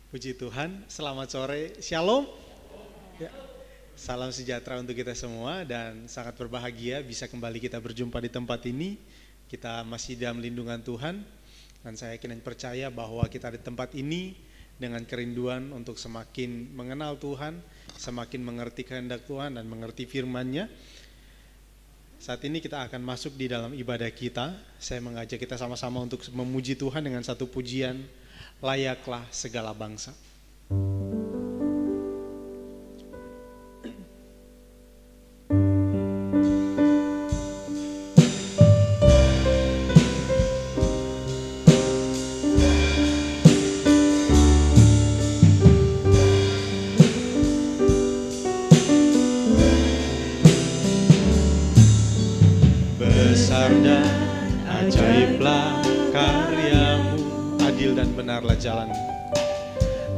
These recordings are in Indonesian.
Puji Tuhan, selamat sore, Shalom. Ya, salam sejahtera untuk kita semua dan sangat berbahagia bisa kembali kita berjumpa di tempat ini. Kita masih dalam lindungan Tuhan dan saya yakin dan percaya bahwa kita di tempat ini dengan kerinduan untuk semakin mengenal Tuhan, semakin mengerti kehendak Tuhan dan mengerti firman-Nya. Saat ini kita akan masuk di dalam ibadah kita. Saya mengajak kita sama-sama untuk memuji Tuhan dengan satu pujian, layaklah segala bangsa. Besar dan ajaiblah karyamu, adil dan benarlah jalan.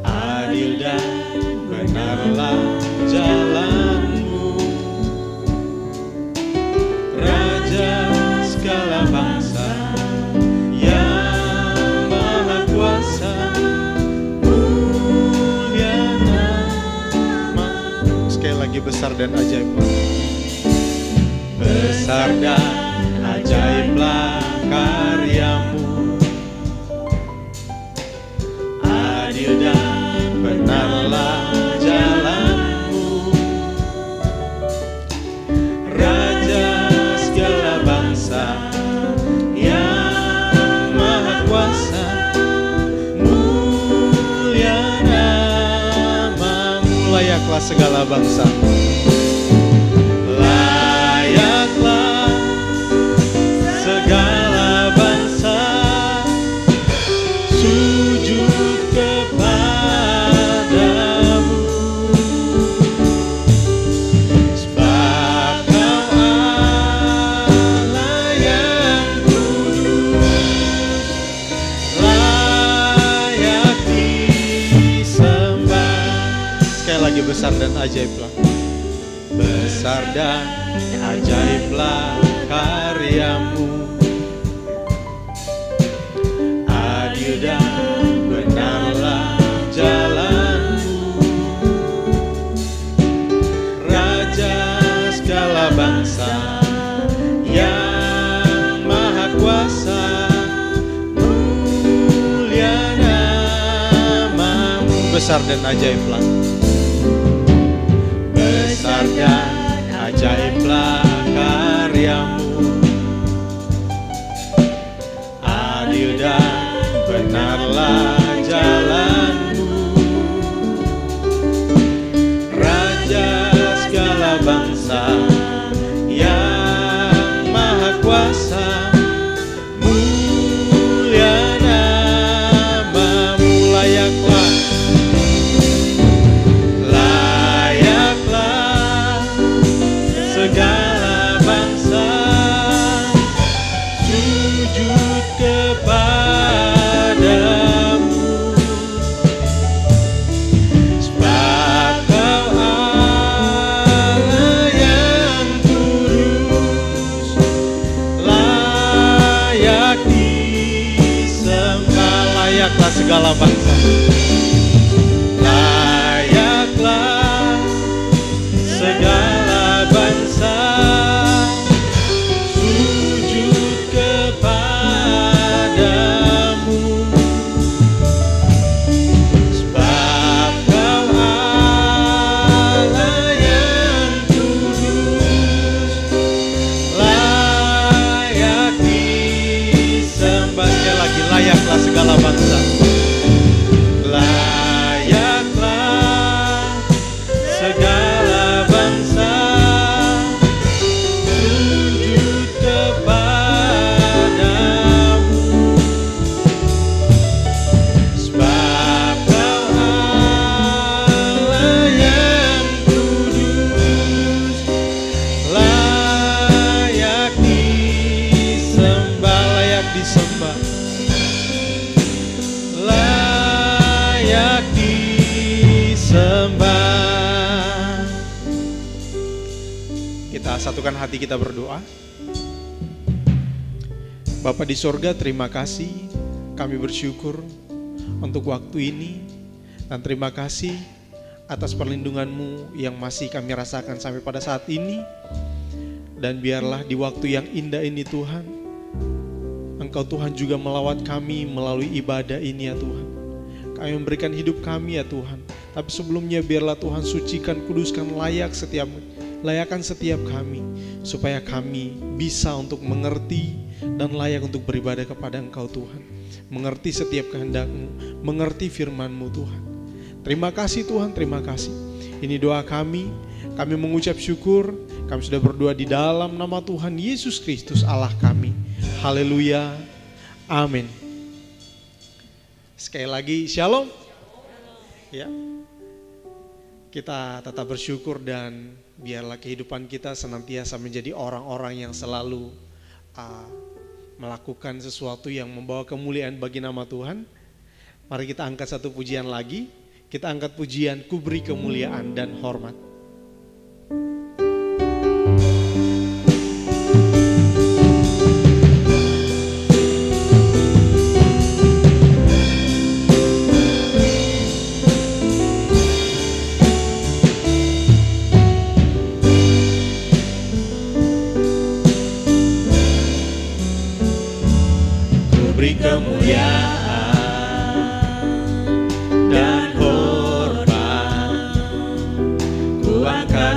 Adil dan benarlah jalanmu, Raja segala bangsa yang maha kuasa, mulia namamu. Sekali lagi, besar dan ajaib. Besar dan ajaiblah karyamu, adil dan benarlah jalanmu, Raja segala bangsa yang maha kuasa, mulia namamu. Layaklah segala bangsa, segala bangsa sujud kepadamu, sebab Kau Allah yang kudus, layak disembah. Sekali lagi, besar dan ajaiblah. Besar dan ajaiblah karyamu, adil dan benarlah jalanmu, Raja segala bangsa yang maha kuasa, mulia namamu. Besar dan ajaiblah. Besar dan ajaiblah karyamu, adil dan benarlah jalanmu, Raja segala bangsa yang maha kuasa, mulia namamu. Layaklah segala bangsa sujud kepadamu, sebab Kau Allah yang kudus, layak disembah. Layaklah segala bangsa, layaklah segala bangsa sujud kepadamu, sebab Kau Allah yang kudus, layak disembah. Sekali lagi, layaklah segala bangsa, layaklah segala bangsa sujud kepadamu, sebab Kau Allah yang kudus, layak disembah. Layak disembah, layak disembah. Kita satukan hati, kita berdoa. Bapa di sorga, terima kasih. Kami bersyukur untuk waktu ini Dan terima kasih atas perlindungan-Mu yang masih kami rasakan sampai pada saat ini. Dan biarlah di waktu yang indah ini Tuhan, Engkau Tuhan juga melawat kami melalui ibadah ini ya Tuhan. Kami memberikan hidup kami ya Tuhan. Tapi sebelumnya biarlah Tuhan sucikan, kuduskan, layakan setiap kami. Supaya kami bisa untuk mengerti dan layak untuk beribadah kepada Engkau Tuhan. Mengerti setiap kehendak-Mu, mengerti firman-Mu Tuhan. Terima kasih Tuhan, terima kasih. Ini doa kami mengucap syukur, kami sudah berdoa di dalam nama Tuhan Yesus Kristus Allah kami. Haleluya, amin. Sekali lagi, shalom. Ya, kita tetap bersyukur dan biarlah kehidupan kita senantiasa menjadi orang-orang yang selalu melakukan sesuatu yang membawa kemuliaan bagi nama Tuhan. Mari kita angkat satu pujian lagi. Kita angkat pujian Ku Beri Kemuliaan dan Hormat. Ku beri kemuliaan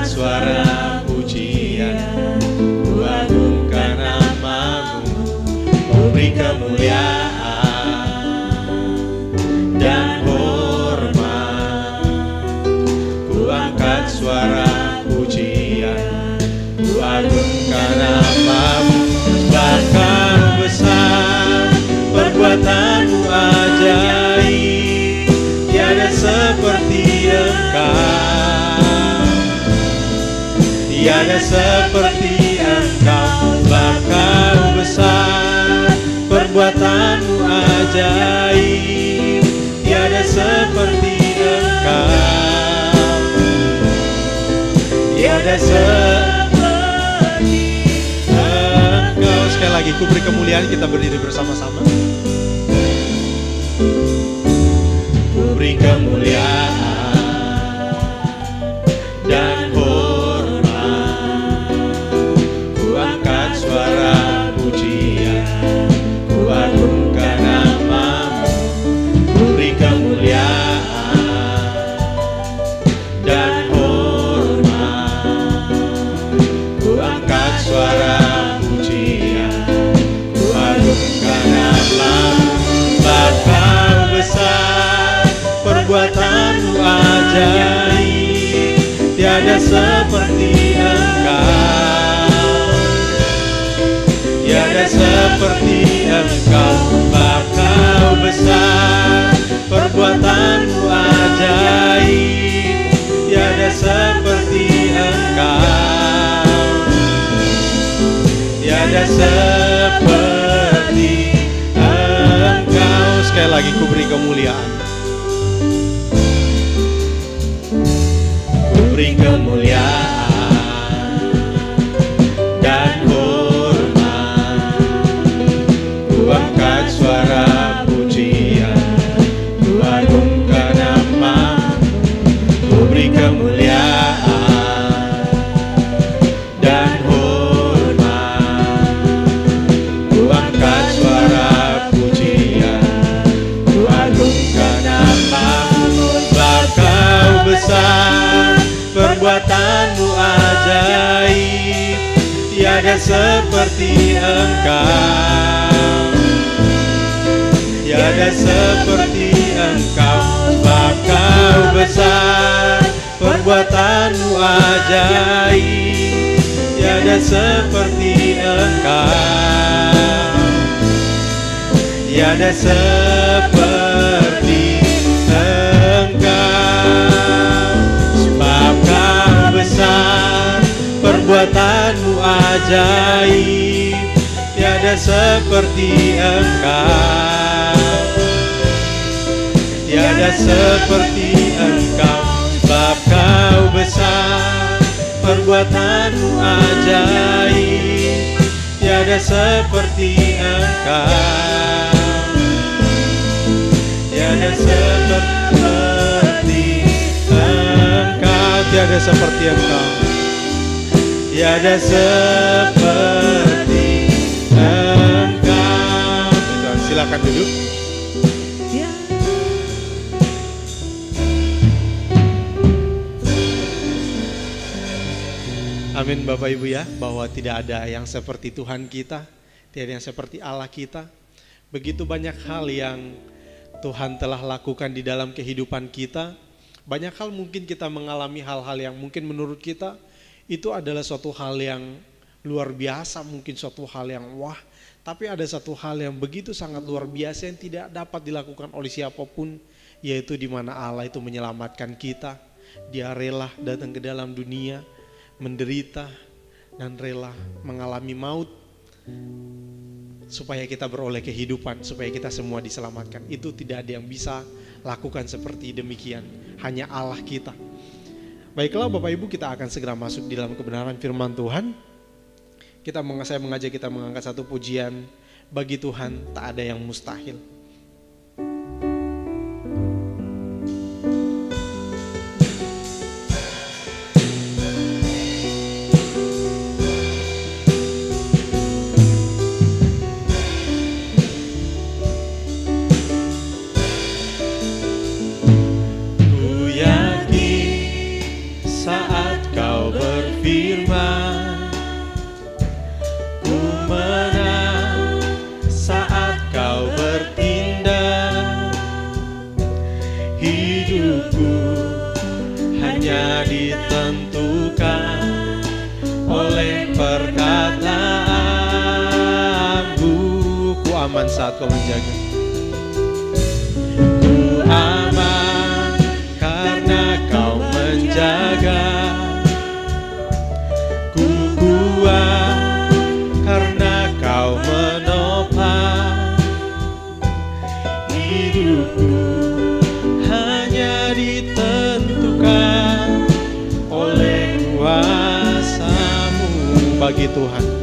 suara pujian, ku agungkan nama-Mu. Ku beri kemuliaan dan hormat, ku angkat suara pujian, ku agungkan nama-Mu. Bahkan besar perbuatan-Mu ajaib, tiada seperti Engkau. Tiada seperti Engkau, bahkan besar perbuatan-Mu ajaib, tiada seperti Engkau, tiada seperti Engkau. Sekali lagi, Ku beri kemuliaan, kita berdiri bersama-sama. Ku beri kemuliaan dan suara pujian, ku agungkan nama-Mu. Ku beri kemuliaan dan hormat, ku angkat suara pujian, ku agungkan nama-Mu. Bahkan besar perbuatan-Mu ajaib, tiada seperti Engkau. Tiada seperti Engkau, Bapa besar perbuatan-Mu ajaib, tiada seperti Engkau, tiada seperti Engkau. Sekali lagi, ku beri kemuliaan, ku beri kemuliaan dan angkat suara pujian, ku agungkan nama-Mu. Ku beri kemuliaan dan hormat, ku angkat suara pujian, ku agungkan nama-Mu. Kau besar perbuatan-Mu ajaib, tiada seperti Engkau. Tiada seperti Engkau, sebab Kau besar perbuatan-Mu ajaib, tiada seperti Engkau, tiada seperti Engkau. Sebab Kau besar perbuatan-Mu ajaib, tiada seperti Engkau, tiada seperti Engkau. Sebab Kau besar perbuatan-Mu ajaib, tiada seperti Engkau, tiada seperti Engkau. Tiada seperti Engkau, tiada seperti Engkau. Tuhan, silakan duduk. Amin Bapak Ibu ya, bahwa tidak ada yang seperti Tuhan kita, tidak ada yang seperti Allah kita. Begitu banyak hal yang Tuhan telah lakukan di dalam kehidupan kita. Banyak hal mungkin kita mengalami hal-hal yang mungkin menurut kita itu adalah suatu hal yang luar biasa, mungkin suatu hal yang wah. Tapi ada satu hal yang begitu sangat luar biasa yang tidak dapat dilakukan oleh siapapun, yaitu di mana Allah itu menyelamatkan kita. Dia rela datang ke dalam dunia, menderita dan rela mengalami maut supaya kita beroleh kehidupan, supaya kita semua diselamatkan. Itu tidak ada yang bisa lakukan seperti demikian, hanya Allah kita. Baiklah Bapak Ibu, kita akan segera masuk di dalam kebenaran firman Tuhan. Saya mengajak kita mengangkat satu pujian, bagi Tuhan tak ada yang mustahil. Saat kau menjaga, ku aman karena kau menjaga, ku kuat karena kau menopang hidupku, hanya ditentukan oleh kuasa-Mu. Bagi Tuhan,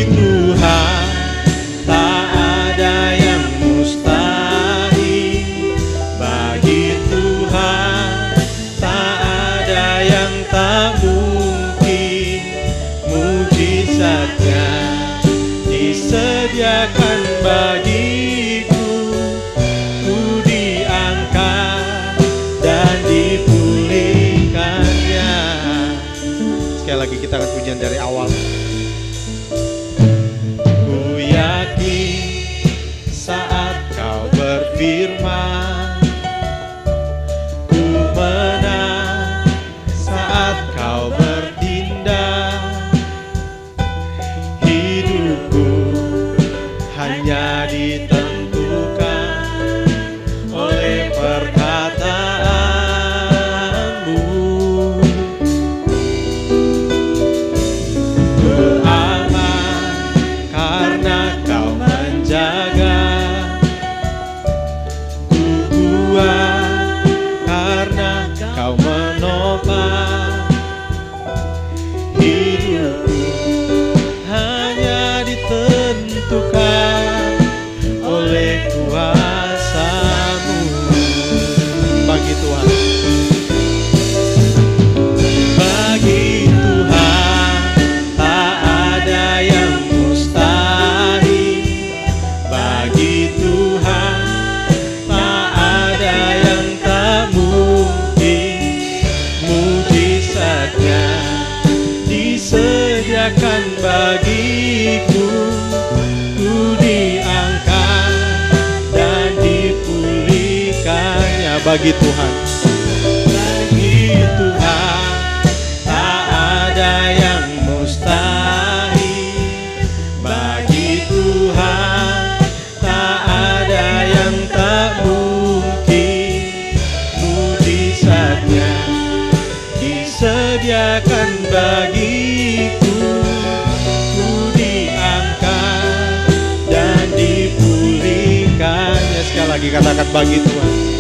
Tuhan tak ada yang mustahil. Bagi Tuhan tak ada yang tak mungkin. Mujizatnya disediakan bagiku, ku diangkat dan dipulihkannya. Sekali lagi kita akan pujian dari awal. Firman, ku menang saat kau bertindak. Hidupku hanya ditentukan oleh perkataan-Mu. Ku aman karena kau menjaga, karena kau menopang hidupku, hanya ditentukan oleh kuasa-Mu. Bagi Tuhan, bagi Tuhan tak ada yang mustahil. Bagi Tuhan tak ada yang tak mungkin. Mujizatnya disediakan bagiku, ku diangkat dan dipulihkannya. Bagi Tuhan, bagi Tuhan tak ada yang mustahil. Bagi Tuhan tak ada yang tak mungkin. Mujizatnya disediakan bagiku, ku diangkat dan dipulihkannya. Sekali lagi katakan, bagi Tuhan.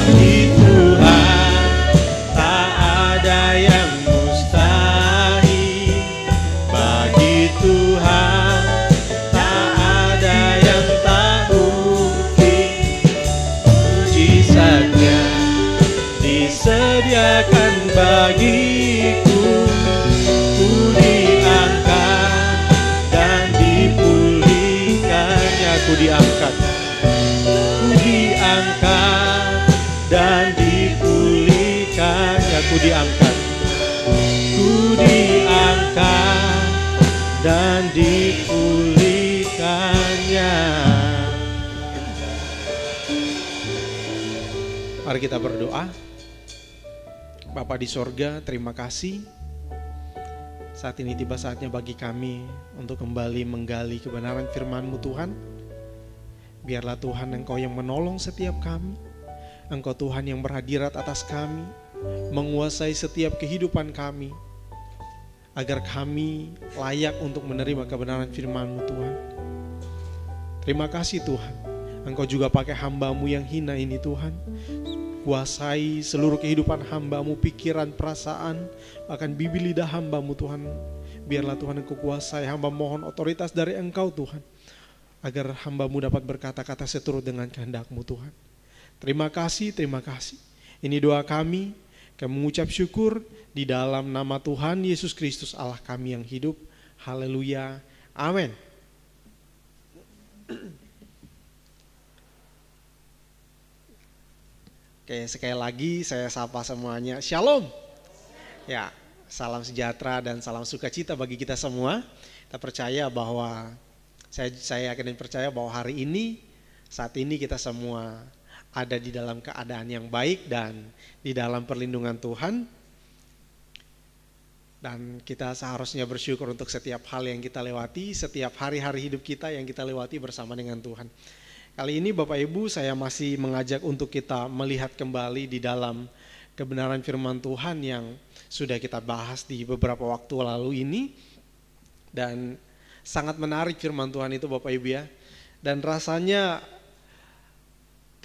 Bagi Tuhan tak ada yang mustahil. Bagi Tuhan tak ada yang tak mungkin. Mujizatnya Ku diangkat, ku diangkat dan dipulihkan. Ya, ku diangkat, ku diangkat dan dipulihkannya. Mari kita berdoa. Bapa di sorga, terima kasih. Saat ini tiba saatnya bagi kami untuk kembali menggali kebenaran firman-Mu Tuhan. Biarlah Tuhan Engkau yang menolong setiap kami. Engkau Tuhan yang berhadirat atas kami, menguasai setiap kehidupan kami, agar kami layak untuk menerima kebenaran firman-Mu Tuhan. Terima kasih Tuhan, Engkau juga pakai hamba-Mu yang hina ini Tuhan. Kuasai seluruh kehidupan hamba-Mu, pikiran, perasaan, bahkan bibir lidah hamba-Mu Tuhan. Biarlah Tuhan Engkau kuasai, hamba mohon otoritas dari Engkau Tuhan, agar hamba-Mu dapat berkata-kata seturut dengan kehendak-Mu Tuhan. Terima kasih, terima kasih. Ini doa kami mengucap syukur di dalam nama Tuhan Yesus Kristus Allah kami yang hidup. Haleluya, amin. Oke, sekali lagi saya sapa semuanya. Shalom. Ya, salam sejahtera dan salam sukacita bagi kita semua. Kita percaya bahwa saya yakin dan percaya bahwa hari ini, saat ini kita semua ada di dalam keadaan yang baik dan di dalam perlindungan Tuhan. Dan kita seharusnya bersyukur untuk setiap hal yang kita lewati, setiap hari-hari hidup kita yang kita lewati bersama dengan Tuhan. Kali ini Bapak Ibu, saya masih mengajak untuk kita melihat kembali di dalam kebenaran firman Tuhan yang sudah kita bahas di beberapa waktu lalu ini. Dan sangat menarik firman Tuhan itu Bapak Ibu ya. Dan rasanya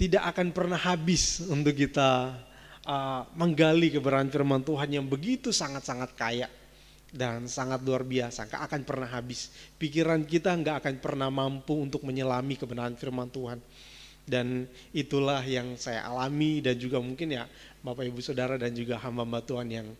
tidak akan pernah habis untuk kita menggali kebenaran firman Tuhan yang begitu sangat-sangat kaya dan sangat luar biasa. Gak akan pernah habis. Pikiran kita gak akan pernah mampu untuk menyelami kebenaran firman Tuhan. Dan itulah yang saya alami dan juga mungkin ya Bapak Ibu Saudara dan juga hamba-hamba Tuhan yang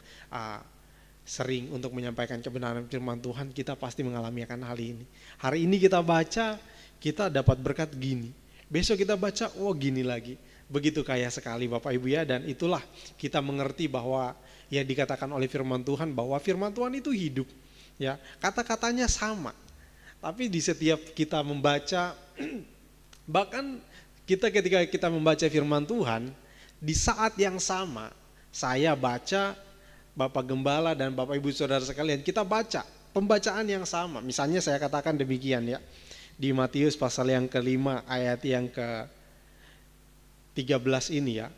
sering untuk menyampaikan kebenaran firman Tuhan, kita pasti mengalami akan hal ini. Hari ini kita baca, kita dapat berkat gini. Besok kita baca, oh gini lagi. Begitu kaya sekali Bapak Ibu ya, dan itulah kita mengerti bahwa ya dikatakan oleh firman Tuhan bahwa firman Tuhan itu hidup. Ya, kata-katanya sama. Tapi di setiap kita membaca, bahkan ketika kita membaca firman Tuhan, di saat yang sama, saya baca, Bapak Gembala dan Bapak Ibu Saudara sekalian, kita baca pembacaan yang sama. Misalnya saya katakan demikian ya, di Matius pasal yang ke-5 ayat yang ke-13 ini ya.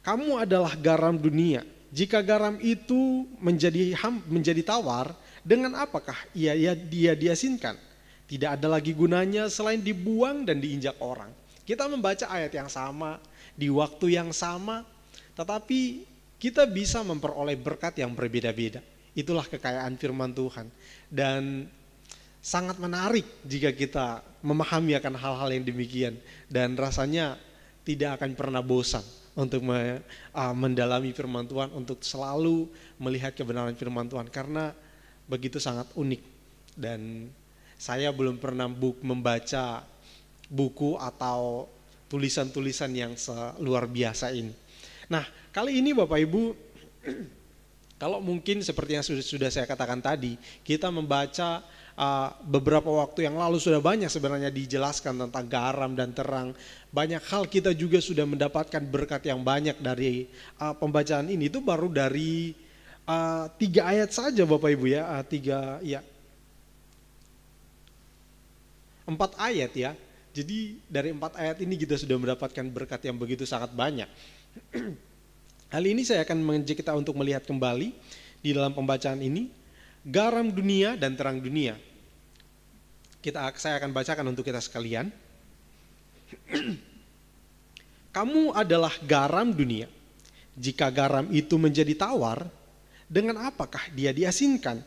Kamu adalah garam dunia. Jika garam itu menjadi tawar, dengan apakah dia diasinkan? Tidak ada lagi gunanya selain dibuang dan diinjak orang. Kita membaca ayat yang sama, di waktu yang sama, tetapi kita bisa memperoleh berkat yang berbeda-beda. Itulah kekayaan firman Tuhan. Dan sangat menarik jika kita memahami akan hal-hal yang demikian. Dan rasanya tidak akan pernah bosan untuk mendalami firman Tuhan, untuk selalu melihat kebenaran firman Tuhan, karena begitu sangat unik. Dan saya belum pernah membaca buku atau tulisan-tulisan yang luar biasa ini. Nah, kali ini Bapak Ibu, kalau mungkin seperti yang sudah saya katakan tadi, kita membaca beberapa waktu yang lalu sudah banyak sebenarnya dijelaskan tentang garam dan terang. Banyak hal kita juga sudah mendapatkan berkat yang banyak dari pembacaan ini. Itu baru dari 3 ayat saja Bapak Ibu ya, 4 ayat ya. Jadi dari 4 ayat ini kita sudah mendapatkan berkat yang begitu sangat banyak. Hal ini saya akan mengajak kita untuk melihat kembali di dalam pembacaan ini. Garam dunia dan terang dunia. Saya akan bacakan untuk kita sekalian. Kamu adalah garam dunia. Jika garam itu menjadi tawar, dengan apakah dia diasinkan?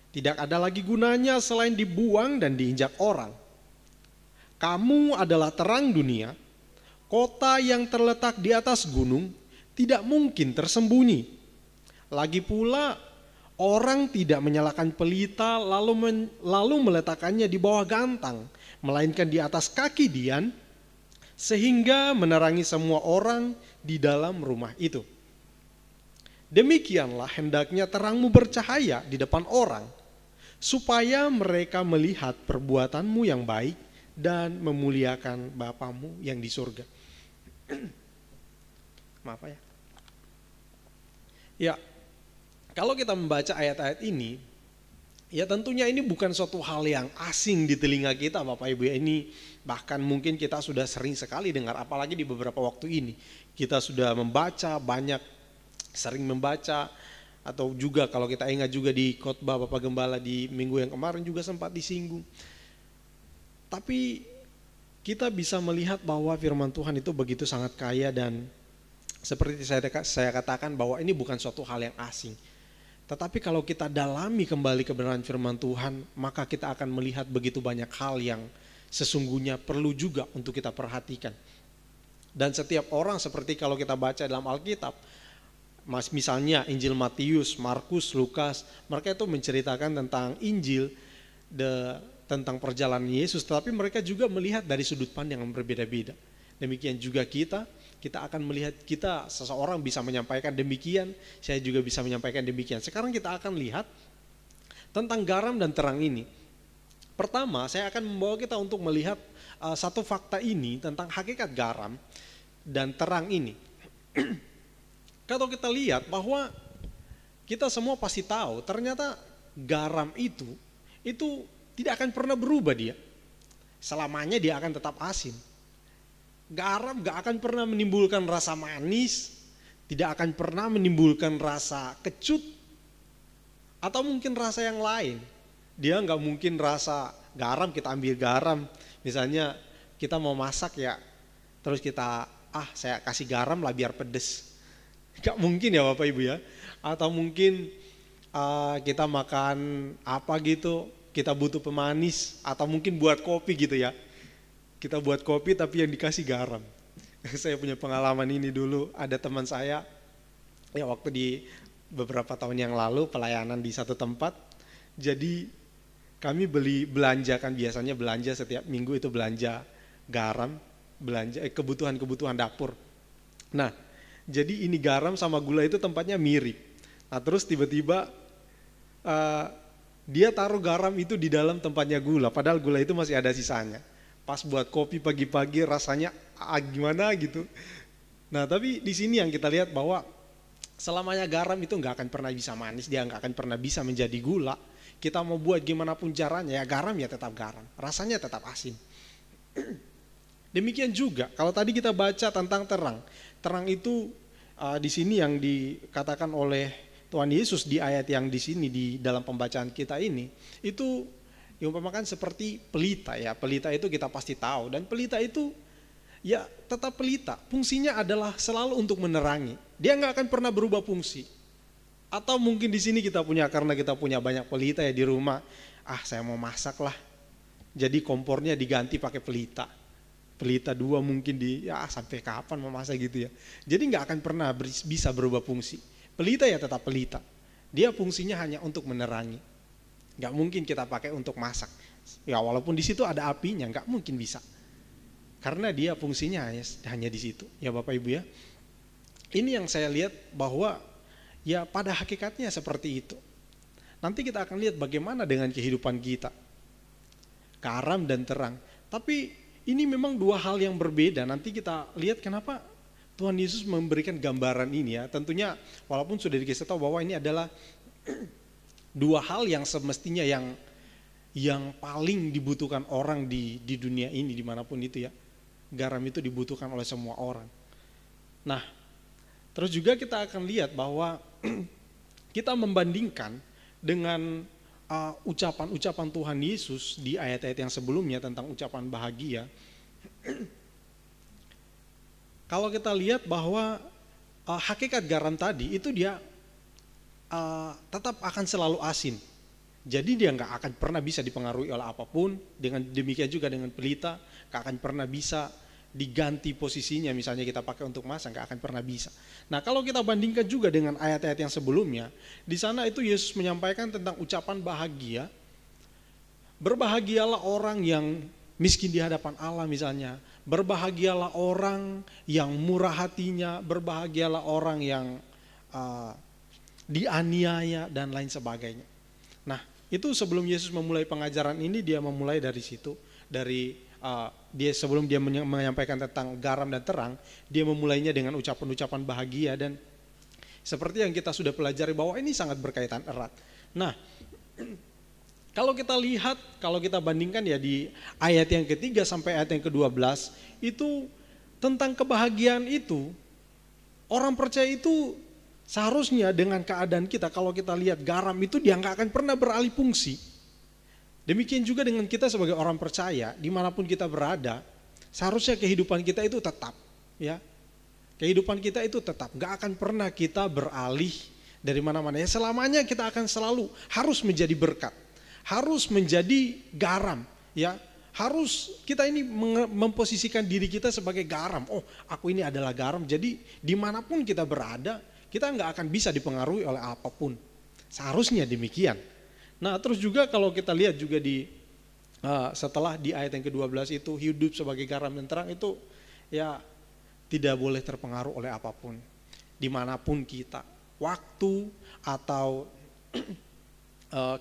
Tidak ada lagi gunanya selain dibuang dan diinjak orang. Kamu adalah terang dunia. Kota yang terletak di atas gunung tidak mungkin tersembunyi. Lagi pula, Orang tidak menyalakan pelita lalu meletakkannya di bawah gantang, melainkan di atas kaki dian, sehingga menerangi semua orang di dalam rumah itu. Demikianlah hendaknya terangmu bercahaya di depan orang, supaya mereka melihat perbuatanmu yang baik dan memuliakan Bapamu yang di surga. Maaf ya. Ya, kalau kita membaca ayat-ayat ini, ya tentunya ini bukan suatu hal yang asing di telinga kita Bapak Ibu. Ini bahkan mungkin kita sudah sering sekali dengar, apalagi di beberapa waktu ini. Kita sudah membaca, sering membaca, atau juga kalau kita ingat juga di khotbah Bapak Gembala di minggu yang kemarin juga sempat disinggung. Tapi kita bisa melihat bahwa firman Tuhan itu begitu sangat kaya, dan seperti saya katakan bahwa ini bukan suatu hal yang asing. Tetapi kalau kita dalami kembali kebenaran firman Tuhan, maka kita akan melihat begitu banyak hal yang sesungguhnya perlu juga untuk kita perhatikan. Dan setiap orang, seperti kalau kita baca dalam Alkitab, misalnya Injil Matius, Markus, Lukas, mereka itu menceritakan tentang Injil, tentang perjalanan Yesus, tetapi mereka juga melihat dari sudut pandang yang berbeda-beda. Demikian juga kita akan melihat, seseorang bisa menyampaikan demikian, saya juga bisa menyampaikan demikian. Sekarang kita akan lihat tentang garam dan terang ini. Pertama, saya akan membawa kita untuk melihat satu fakta ini tentang hakikat garam dan terang ini. Kalau kita lihat bahwa kita semua pasti tahu, ternyata garam itu tidak akan pernah berubah dia. Selamanya dia akan tetap asin. Garam gak akan pernah menimbulkan rasa manis, tidak akan pernah menimbulkan rasa kecut, atau mungkin rasa yang lain. Dia gak mungkin rasa garam, kita ambil garam, misalnya kita mau masak ya, terus kita, saya kasih garam lah biar pedes. Gak mungkin ya Bapak Ibu ya. Atau mungkin kita makan apa gitu, kita butuh pemanis, atau mungkin buat kopi gitu ya. Kita buat kopi tapi yang dikasih garam. Saya punya pengalaman ini dulu, ada teman saya, ya waktu di beberapa tahun yang lalu pelayanan di satu tempat. Jadi kami biasanya belanja setiap minggu itu belanja garam, belanja kebutuhan dapur. Nah, jadi ini garam sama gula itu tempatnya mirip. Nah terus tiba-tiba dia taruh garam itu di dalam tempatnya gula, padahal gula itu masih ada sisanya. Pas buat kopi pagi-pagi rasanya gimana gitu. Nah tapi di sini yang kita lihat bahwa selamanya garam itu nggak akan pernah bisa manis, dia nggak akan pernah bisa menjadi gula. Kita mau buat gimana pun caranya, ya garam ya tetap garam, rasanya tetap asin. Demikian juga kalau tadi kita baca tentang terang. Terang itu di sini yang dikatakan oleh Tuhan Yesus di ayat yang di sini di dalam pembacaan kita ini, itu diumpamakan seperti pelita ya. Pelita itu kita pasti tahu, dan pelita itu ya tetap pelita. Fungsinya adalah selalu untuk menerangi. Dia nggak akan pernah berubah fungsi. Atau mungkin di sini karena kita punya banyak pelita ya di rumah. Saya mau masak lah. Jadi kompornya diganti pakai pelita. Pelita 2 mungkin sampai kapan mau masak gitu ya. Jadi nggak akan pernah bisa berubah fungsi. Pelita ya tetap pelita. Dia fungsinya hanya untuk menerangi. Nggak mungkin kita pakai untuk masak. Ya walaupun di situ ada apinya, nggak mungkin bisa. Karena dia fungsinya hanya di situ. Ya Bapak Ibu ya. Ini yang saya lihat bahwa ya pada hakikatnya seperti itu. Nanti kita akan lihat bagaimana dengan kehidupan kita. Garam dan terang. Tapi ini memang dua hal yang berbeda. Nanti kita lihat kenapa Tuhan Yesus memberikan gambaran ini ya. Tentunya walaupun sudah dikasih tahu bahwa ini adalah dua hal yang semestinya yang paling dibutuhkan orang di dunia ini, dimanapun itu ya. Garam itu dibutuhkan oleh semua orang. Nah, terus juga kita akan lihat bahwa kita membandingkan dengan ucapan-ucapan Tuhan Yesus di ayat-ayat yang sebelumnya tentang ucapan bahagia. Kalau kita lihat bahwa hakikat garam tadi itu dia tetap akan selalu asin. Jadi dia nggak akan pernah bisa dipengaruhi oleh apapun. Dengan demikian juga dengan pelita, nggak akan pernah bisa diganti posisinya, misalnya kita pakai untuk masak, nggak akan pernah bisa. Nah, kalau kita bandingkan juga dengan ayat-ayat yang sebelumnya, di sana itu Yesus menyampaikan tentang ucapan bahagia. Berbahagialah orang yang miskin di hadapan Allah misalnya. Berbahagialah orang yang murah hatinya, berbahagialah orang yang dianiaya dan lain sebagainya. Nah, itu sebelum Yesus memulai pengajaran ini, dia memulai dari situ, dia sebelum dia menyampaikan tentang garam dan terang, dia memulainya dengan ucapan-ucapan bahagia, dan seperti yang kita sudah pelajari bahwa ini sangat berkaitan erat. Nah, kalau kita lihat, kalau kita bandingkan ya di ayat yang ketiga sampai ayat yang ke-12, itu tentang kebahagiaan itu, orang percaya itu seharusnya dengan keadaan kita, kalau kita lihat garam itu dia nggak akan pernah beralih fungsi. Demikian juga dengan kita sebagai orang percaya, dimanapun kita berada, seharusnya kehidupan kita itu tetap, ya. Kehidupan kita itu tetap, nggak akan pernah kita beralih dari mana-mana. Ya selamanya kita akan selalu harus menjadi berkat, harus menjadi garam, ya. Harus kita ini memposisikan diri kita sebagai garam. Oh, aku ini adalah garam. Jadi dimanapun kita berada, kita nggak akan bisa dipengaruhi oleh apapun. Seharusnya demikian. Nah, terus juga kalau kita lihat juga setelah di ayat yang ke-12 itu, hidup sebagai garam dan terang itu ya tidak boleh terpengaruh oleh apapun. Dimanapun kita, waktu atau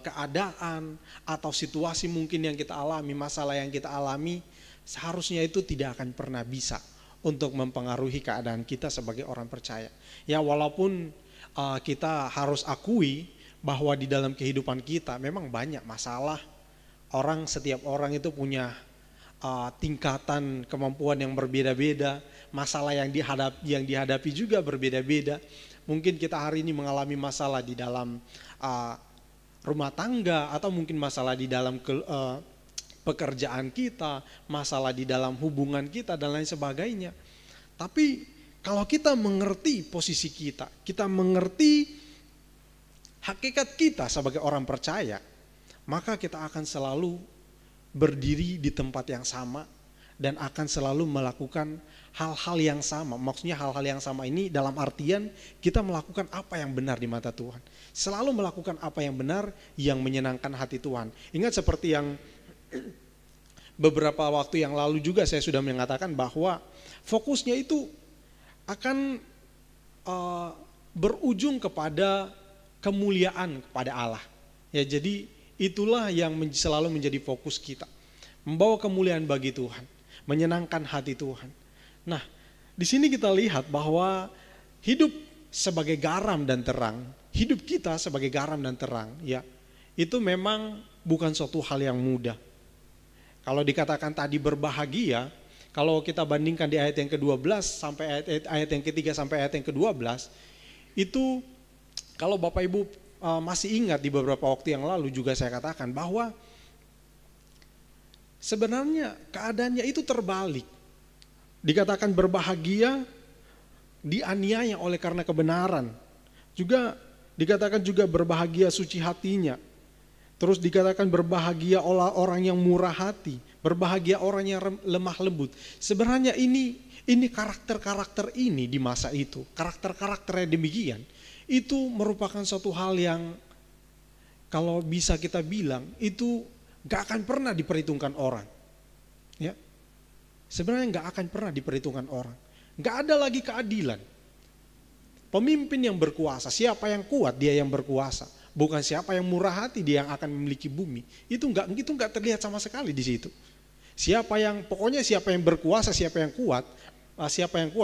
keadaan atau situasi mungkin yang kita alami, masalah yang kita alami, seharusnya itu tidak akan pernah bisa untuk mempengaruhi keadaan kita sebagai orang percaya. Ya walaupun kita harus akui bahwa di dalam kehidupan kita memang banyak masalah. Setiap orang itu punya tingkatan kemampuan yang berbeda-beda, masalah yang dihadapi juga berbeda-beda. Mungkin kita hari ini mengalami masalah di dalam rumah tangga, atau mungkin masalah di dalam pekerjaan kita, masalah di dalam hubungan kita dan lain sebagainya. Tapi kalau kita mengerti posisi kita, kita mengerti hakikat kita sebagai orang percaya, maka kita akan selalu berdiri di tempat yang sama dan akan selalu melakukan hal-hal yang sama. Maksudnya hal-hal yang sama ini dalam artian kita melakukan apa yang benar di mata Tuhan. Selalu melakukan apa yang benar yang menyenangkan hati Tuhan. Ingat seperti yang beberapa waktu yang lalu juga saya sudah mengatakan bahwa fokusnya itu akan berujung kepada kemuliaan kepada Allah. Ya, jadi itulah yang selalu menjadi fokus kita. Membawa kemuliaan bagi Tuhan, menyenangkan hati Tuhan. Nah, di sini kita lihat bahwa hidup sebagai garam dan terang, hidup kita sebagai garam dan terang, ya, itu memang bukan suatu hal yang mudah. Kalau dikatakan tadi berbahagia, kalau kita bandingkan di ayat yang ke-12 sampai ayat yang ketiga sampai ayat yang ke-12, itu kalau Bapak Ibu masih ingat di beberapa waktu yang lalu juga saya katakan bahwa sebenarnya keadaannya itu terbalik. Dikatakan berbahagia, dianiaya oleh karena kebenaran. Juga dikatakan juga berbahagia suci hatinya. Terus dikatakan berbahagia orang yang murah hati, berbahagia orang yang lemah lembut. Sebenarnya ini karakter-karakter ini di masa itu, karakter-karakter yang demikian, itu merupakan suatu hal yang kalau bisa kita bilang itu gak akan pernah diperhitungkan orang. Ya, sebenarnya gak akan pernah diperhitungkan orang. Gak ada lagi keadilan. Pemimpin yang berkuasa, siapa yang kuat dia yang berkuasa. Bukan siapa yang murah hati dia yang akan memiliki bumi. Itu nggak terlihat sama sekali di situ. Pokoknya siapa yang berkuasa, siapa yang kuat,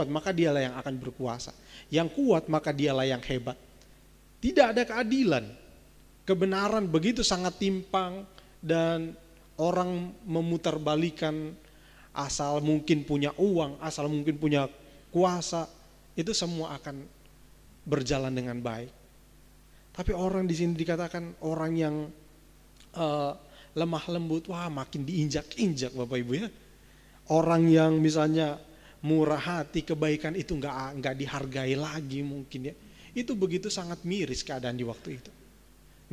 maka dialah yang akan berkuasa. Yang kuat maka dialah yang hebat. Tidak ada keadilan. Kebenaran begitu sangat timpang dan orang memutarbalikan asal mungkin punya uang, asal mungkin punya kuasa, itu semua akan berjalan dengan baik. Tapi orang di sini dikatakan orang yang lemah lembut, wah makin diinjak-injak Bapak Ibu ya. Orang yang misalnya murah hati, kebaikan itu nggak dihargai lagi mungkin ya. Itu begitu sangat miris keadaan di waktu itu.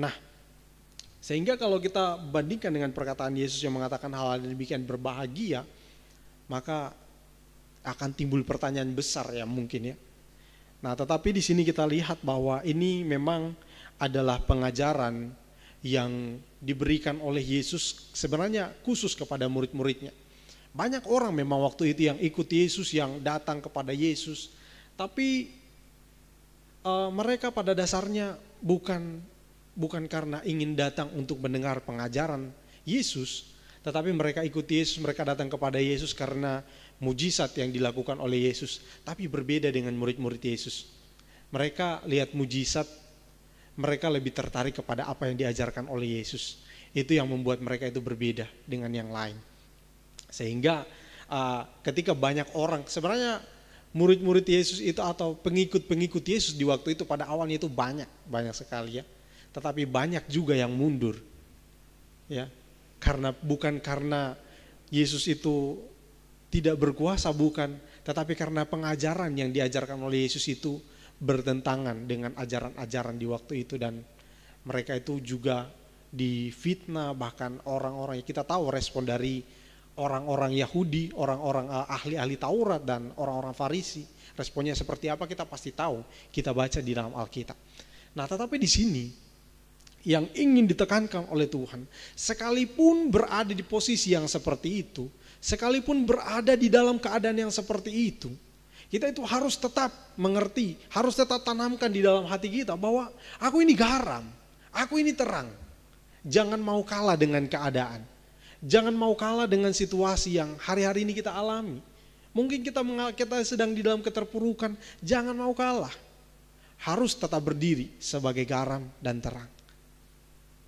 Nah, sehingga kalau kita bandingkan dengan perkataan Yesus yang mengatakan hal-hal demikian berbahagia, maka akan timbul pertanyaan besar ya mungkin ya. Nah, tetapi di sini kita lihat bahwa ini memang adalah pengajaran yang diberikan oleh Yesus sebenarnya khusus kepada murid-muridnya. Banyak orang memang waktu itu yang ikut Yesus, yang datang kepada Yesus, tapi mereka pada dasarnya bukan karena ingin datang untuk mendengar pengajaran Yesus, tetapi mereka ikut Yesus, mereka datang kepada Yesus karena mujizat yang dilakukan oleh Yesus. Tapi berbeda dengan murid-murid Yesus. Mereka lihat mujizat, mereka lebih tertarik kepada apa yang diajarkan oleh Yesus. Itu yang membuat mereka itu berbeda dengan yang lain. Sehingga ketika banyak orang, sebenarnya murid-murid Yesus itu atau pengikut-pengikut Yesus di waktu itu pada awalnya itu banyak sekali ya. Tetapi banyak juga yang mundur. Ya. Bukan karena Yesus itu tidak berkuasa, bukan, tetapi karena pengajaran yang diajarkan oleh Yesus itu bertentangan dengan ajaran-ajaran di waktu itu, dan mereka itu juga difitnah. Bahkan orang-orang yang kita tahu respon dari orang-orang Yahudi, orang-orang ahli-ahli Taurat dan orang-orang Farisi, responnya seperti apa kita pasti tahu, kita baca di dalam Alkitab. Nah, tetapi di sini yang ingin ditekankan oleh Tuhan, sekalipun berada di posisi yang seperti itu, sekalipun berada di dalam keadaan yang seperti itu, kita itu harus tetap mengerti, harus tetap tanamkan di dalam hati kita bahwa aku ini garam, aku ini terang. Jangan mau kalah dengan keadaan. Jangan mau kalah dengan situasi yang hari-hari ini kita alami. Mungkin kita sedang di dalam keterpurukan, jangan mau kalah. Harus tetap berdiri sebagai garam dan terang.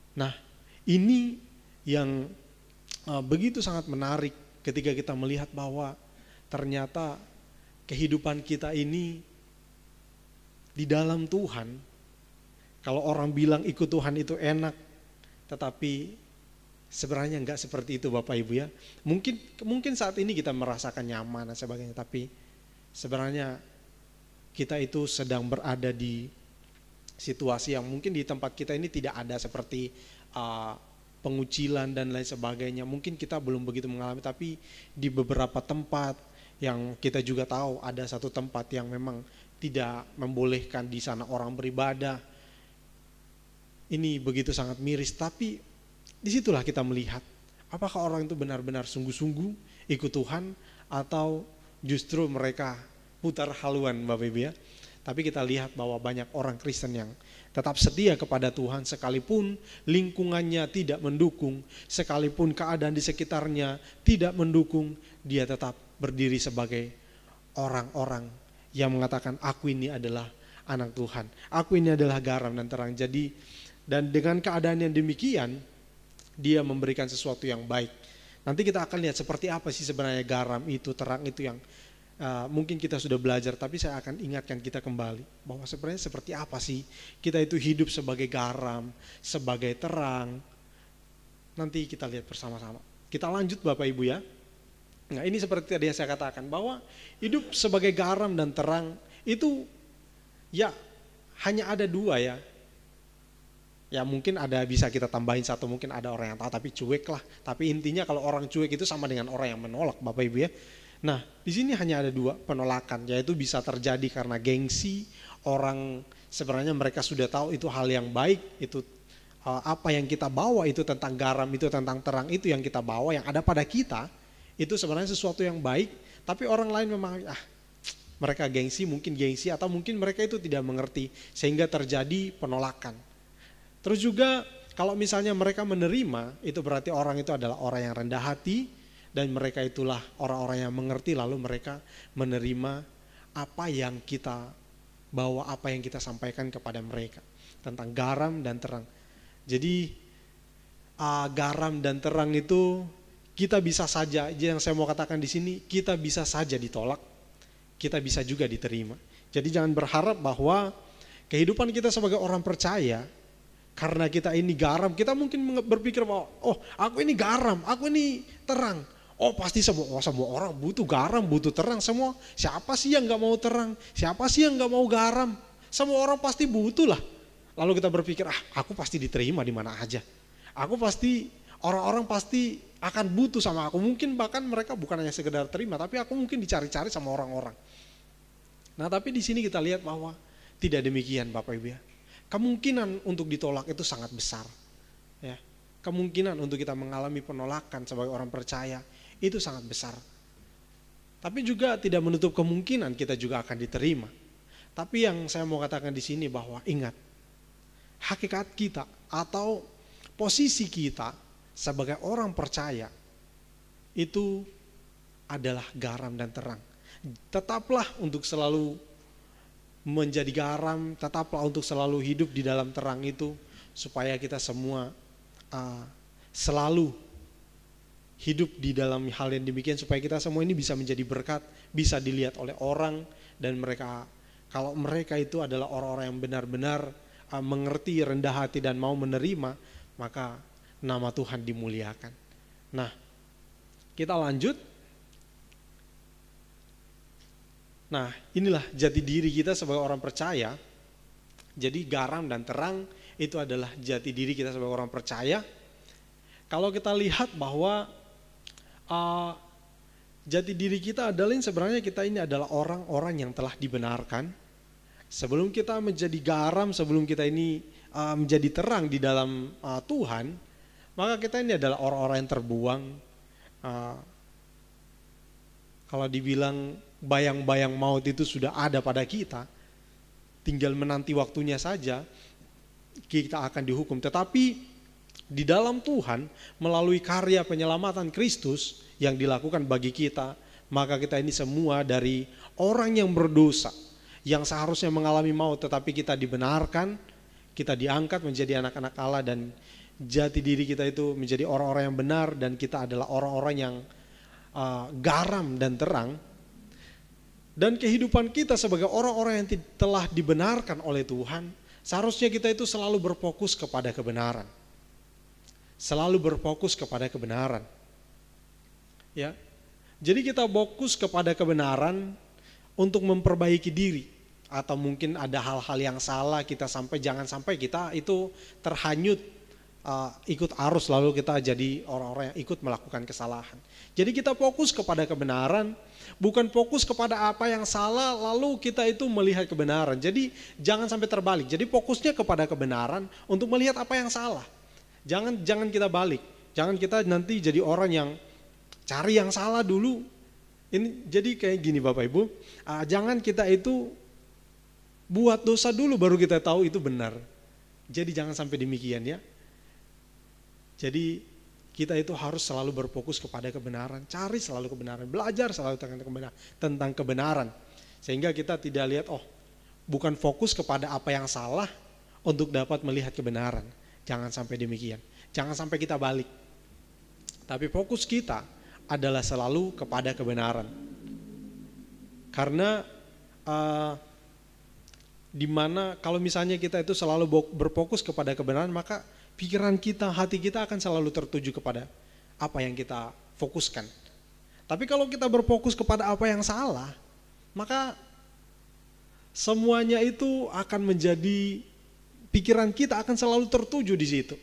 Nah, ini yang begitu sangat menarik ketika kita melihat bahwa ternyata kehidupan kita ini di dalam Tuhan. Kalau orang bilang ikut Tuhan itu enak, tetapi sebenarnya enggak seperti itu Bapak Ibu ya. Mungkin saat ini kita merasakan nyaman dan sebagainya, tapi sebenarnya kita itu sedang berada di situasi yang mungkin di tempat kita ini tidak ada seperti pengucilan dan lain sebagainya. Mungkin kita belum begitu mengalami, tapi di beberapa tempat yang kita juga tahu ada satu tempat yang memang tidak membolehkan di sana orang beribadah. Ini begitu sangat miris, tapi disitulah kita melihat apakah orang itu benar-benar sungguh-sungguh ikut Tuhan atau justru mereka putar haluan Bapak Ibu ya. Tapi kita lihat bahwa banyak orang Kristen yang tetap setia kepada Tuhan sekalipun lingkungannya tidak mendukung, sekalipun keadaan di sekitarnya tidak mendukung, dia tetap berdiri sebagai orang-orang yang mengatakan aku ini adalah anak Tuhan, aku ini adalah garam dan terang. Jadi dan dengan keadaan yang demikian dia memberikan sesuatu yang baik. Nanti kita akan lihat seperti apa sih sebenarnya garam itu, terang itu yang mungkin kita sudah belajar, tapi saya akan ingatkan kita kembali bahwa sebenarnya seperti apa sih kita itu hidup sebagai garam, sebagai terang. Nanti kita lihat bersama-sama. Kita lanjut Bapak Ibu ya. Nah, ini seperti tadi yang saya katakan bahwa hidup sebagai garam dan terang itu ya hanya ada dua ya. Ya mungkin ada bisa kita tambahin satu, mungkin ada orang yang tahu tapi cuek lah. Tapi intinya kalau orang cuek itu sama dengan orang yang menolak Bapak Ibu ya. Nah, di sini hanya ada dua penolakan, yaitu bisa terjadi karena gengsi, orang sebenarnya mereka sudah tahu itu hal yang baik, itu apa yang kita bawa itu tentang garam, itu tentang terang, itu yang kita bawa, yang ada pada kita, itu sebenarnya sesuatu yang baik, tapi orang lain memang mereka gengsi, mungkin gengsi atau mungkin mereka itu tidak mengerti, sehingga terjadi penolakan. Terus juga kalau misalnya mereka menerima, itu berarti orang itu adalah orang yang rendah hati, dan mereka itulah orang-orang yang mengerti, lalu mereka menerima apa yang kita bawa, apa yang kita sampaikan kepada mereka tentang garam dan terang. Jadi garam dan terang itu kita bisa saja, yang saya mau katakan di sini, kita bisa saja ditolak, kita bisa juga diterima. Jadi jangan berharap bahwa kehidupan kita sebagai orang percaya, karena kita ini garam, kita mungkin berpikir bahwa oh aku ini garam, aku ini terang. Oh pasti semua orang butuh garam, butuh terang semua. Siapa sih yang gak mau terang? Siapa sih yang gak mau garam? Semua orang pasti butuh lah. Lalu kita berpikir aku pasti diterima di mana aja. Aku pasti Orang-orang pasti akan butuh sama aku. Mungkin bahkan mereka bukan hanya sekedar terima, tapi aku mungkin dicari-cari sama orang-orang. Nah, tapi di sini kita lihat bahwa tidak demikian, Bapak Ibu ya. Kemungkinan untuk ditolak itu sangat besar. Ya. Kemungkinan untuk kita mengalami penolakan sebagai orang percaya itu sangat besar. Tapi juga tidak menutup kemungkinan kita juga akan diterima. Tapi yang saya mau katakan di sini bahwa ingat, hakikat kita atau posisi kita sebagai orang percaya itu adalah garam dan terang. Tetaplah untuk selalu menjadi garam, tetaplah untuk selalu hidup di dalam terang itu, supaya kita semua selalu hidup di dalam hal yang demikian, supaya kita semua ini bisa menjadi berkat, bisa dilihat oleh orang, dan mereka, kalau mereka itu adalah orang-orang yang benar-benar mengerti, rendah hati dan mau menerima, maka nama Tuhan dimuliakan. Nah, kita lanjut. Nah, inilah jati diri kita sebagai orang percaya. Jadi garam dan terang itu adalah jati diri kita sebagai orang percaya. Kalau kita lihat bahwa jati diri kita adalah sebenarnya kita ini adalah orang-orang yang telah dibenarkan. Sebelum kita menjadi garam, sebelum kita ini menjadi terang di dalam Tuhan, maka kita ini adalah orang-orang yang terbuang. Kalau dibilang bayang-bayang maut itu sudah ada pada kita, tinggal menanti waktunya saja kita akan dihukum. Tetapi di dalam Tuhan, melalui karya penyelamatan Kristus yang dilakukan bagi kita, maka kita ini semua dari orang yang berdosa, yang seharusnya mengalami maut, tetapi kita dibenarkan, kita diangkat menjadi anak-anak Allah, dan jati diri kita itu menjadi orang-orang yang benar, dan kita adalah orang-orang yang garam dan terang. Dan kehidupan kita sebagai orang-orang yang telah dibenarkan oleh Tuhan, seharusnya kita itu selalu berfokus kepada kebenaran. Selalu berfokus kepada kebenaran. Ya. Jadi kita fokus kepada kebenaran untuk memperbaiki diri, atau mungkin ada hal-hal yang salah kita jangan sampai kita itu terhanyut ikut arus lalu kita jadi orang-orang yang ikut melakukan kesalahan. Jadi kita fokus kepada kebenaran, bukan fokus kepada apa yang salah lalu kita itu melihat kebenaran. Jadi jangan sampai terbalik. Jadi fokusnya kepada kebenaran untuk melihat apa yang salah. Jangan kita balik. Jangan kita nanti jadi orang yang cari yang salah dulu. Ini jadi kayak gini Bapak Ibu. Jangan kita itu buat dosa dulu baru kita tahu itu benar. Jadi jangan sampai demikian ya. Jadi kita itu harus selalu berfokus kepada kebenaran. Cari selalu kebenaran. Belajar selalu tentang kebenaran. Sehingga kita tidak lihat bukan fokus kepada apa yang salah untuk dapat melihat kebenaran. Jangan sampai demikian. Jangan sampai kita balik. Tapi fokus kita adalah selalu kepada kebenaran. Karena dimana kalau misalnya kita itu selalu berfokus kepada kebenaran, maka pikiran kita, hati kita akan selalu tertuju kepada apa yang kita fokuskan. Tapi kalau kita berfokus kepada apa yang salah, maka semuanya itu akan menjadi, pikiran kita akan selalu tertuju di situ.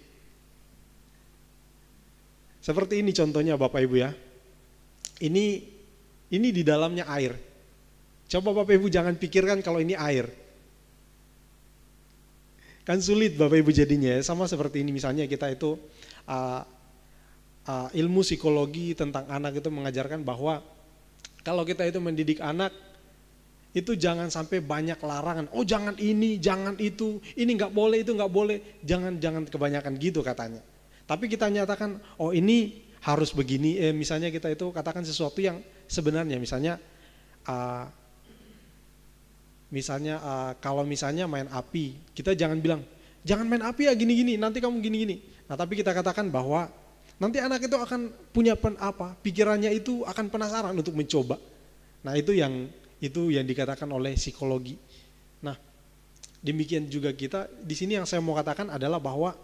Seperti ini contohnya Bapak Ibu ya. Ini di dalamnya air. Coba Bapak Ibu jangan pikirkan kalau ini air. Kan sulit Bapak Ibu jadinya ya. Sama seperti ini misalnya kita itu ilmu psikologi tentang anak itu mengajarkan bahwa kalau kita itu mendidik anak, itu jangan sampai banyak larangan. Oh jangan ini, jangan itu, ini nggak boleh, itu nggak boleh. Jangan kebanyakan gitu katanya. Tapi kita nyatakan, oh ini harus begini. Misalnya kita itu katakan sesuatu yang sebenarnya, misalnya kalau misalnya main api, kita jangan bilang, jangan main api ya gini-gini, nanti kamu gini-gini. Nah tapi kita katakan bahwa nanti anak itu akan punya pikirannya itu akan penasaran untuk mencoba. Nah itu yang dikatakan oleh psikologi. Nah, demikian juga kita di sini yang saya mau katakan adalah bahwa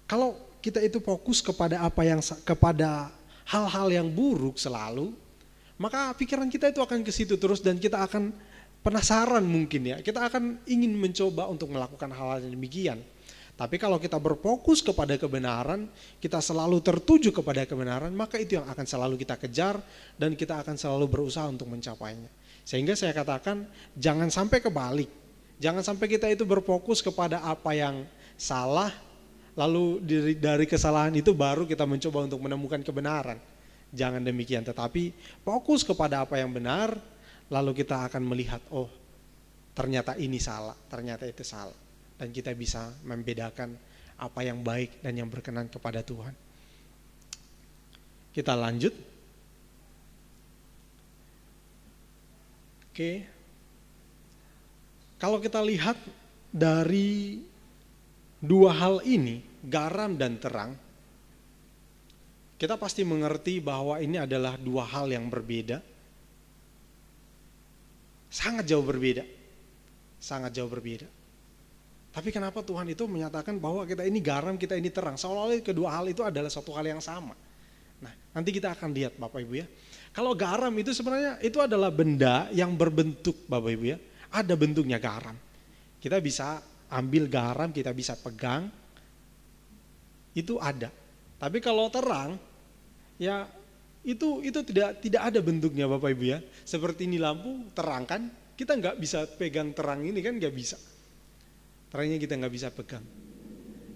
kalau kita itu fokus kepada kepada hal-hal yang buruk selalu, maka pikiran kita itu akan ke situ terus dan kita akan penasaran mungkin ya. Kita akan ingin mencoba untuk melakukan hal-hal yang demikian. Tapi kalau kita berfokus kepada kebenaran, kita selalu tertuju kepada kebenaran, maka itu yang akan selalu kita kejar dan kita akan selalu berusaha untuk mencapainya. Sehingga saya katakan jangan sampai kebalik. Jangan sampai kita itu berfokus kepada apa yang salah, lalu dari kesalahan itu baru kita mencoba untuk menemukan kebenaran. Jangan demikian, tetapi fokus kepada apa yang benar, lalu kita akan melihat, oh ternyata ini salah, ternyata itu salah. Dan kita bisa membedakan apa yang baik dan yang berkenan kepada Tuhan. Kita lanjut. Oke. Kalau kita lihat dari dua hal ini, garam dan terang, kita pasti mengerti bahwa ini adalah dua hal yang berbeda. Sangat jauh berbeda. Sangat jauh berbeda. Tapi kenapa Tuhan itu menyatakan bahwa kita ini garam, kita ini terang. Seolah-olah kedua hal itu adalah satu hal yang sama. Nah, nanti kita akan lihat Bapak Ibu ya. Kalau garam itu sebenarnya itu adalah benda yang berbentuk Bapak Ibu ya. Ada bentuknya garam. Kita bisa ambil garam, kita bisa pegang. Itu ada. Tapi kalau terang, ya itu tidak ada bentuknya Bapak Ibu ya. Seperti ini lampu terang kan, kita nggak bisa pegang terang ini kan, nggak bisa. Terangnya kita nggak bisa pegang.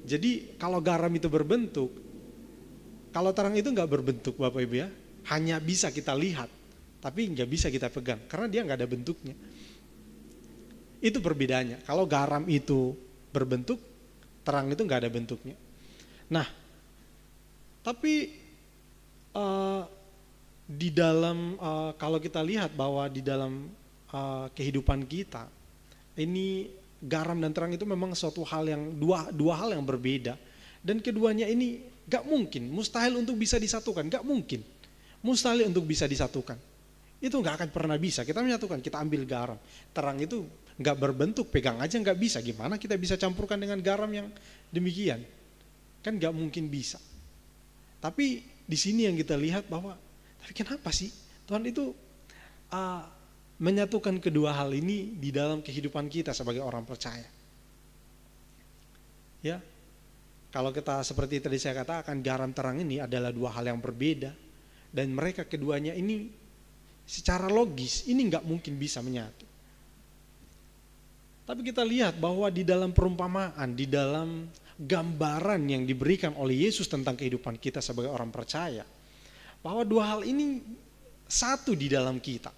Jadi kalau garam itu berbentuk, kalau terang itu nggak berbentuk Bapak Ibu ya, hanya bisa kita lihat, tapi nggak bisa kita pegang karena dia nggak ada bentuknya. Itu perbedaannya. Kalau garam itu berbentuk, terang itu nggak ada bentuknya. Nah, tapi di dalam kalau kita lihat bahwa di dalam kehidupan kita ini garam dan terang itu memang suatu hal yang dua hal yang berbeda, dan keduanya ini gak mungkin, mustahil untuk bisa disatukan, gak mungkin, mustahil untuk bisa disatukan. Itu gak akan pernah bisa kita menyatukan. Kita ambil garam, terang itu gak berbentuk, pegang aja gak bisa. Gimana kita bisa campurkan dengan garam yang demikian? Kan gak mungkin bisa. Tapi di sini yang kita lihat bahwa, tapi kenapa sih Tuhan itu menyatukan kedua hal ini di dalam kehidupan kita sebagai orang percaya. Ya, kalau kita seperti tadi saya katakan, garam terang ini adalah dua hal yang berbeda, dan mereka keduanya ini secara logis ini nggak mungkin bisa menyatu. Tapi kita lihat bahwa di dalam perumpamaan, di dalam gambaran yang diberikan oleh Yesus tentang kehidupan kita sebagai orang percaya, bahwa dua hal ini satu di dalam kita.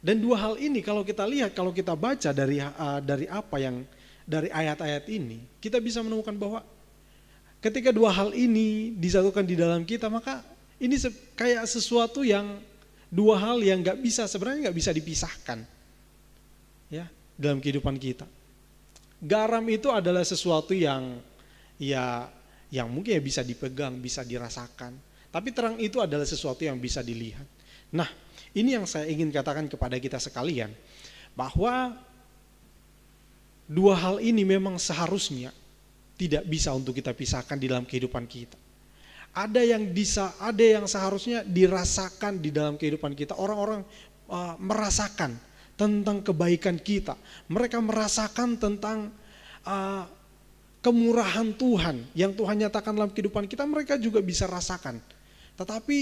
Dan dua hal ini kalau kita lihat, kalau kita baca dari apa yang dari ayat-ayat ini, kita bisa menemukan bahwa ketika dua hal ini disatukan di dalam kita, maka ini kayak sesuatu yang dua hal yang sebenarnya nggak bisa dipisahkan, ya, dalam kehidupan kita. Garam itu adalah sesuatu yang mungkin ya bisa dipegang, bisa dirasakan. Tapi terang itu adalah sesuatu yang bisa dilihat. Nah, ini yang saya ingin katakan kepada kita sekalian, bahwa dua hal ini memang seharusnya tidak bisa untuk kita pisahkan di dalam kehidupan kita. Ada yang seharusnya dirasakan di dalam kehidupan kita. Orang-orang merasakan tentang kebaikan kita. Mereka merasakan tentang kemurahan Tuhan yang Tuhan nyatakan dalam kehidupan kita. Mereka juga bisa rasakan. Tetapi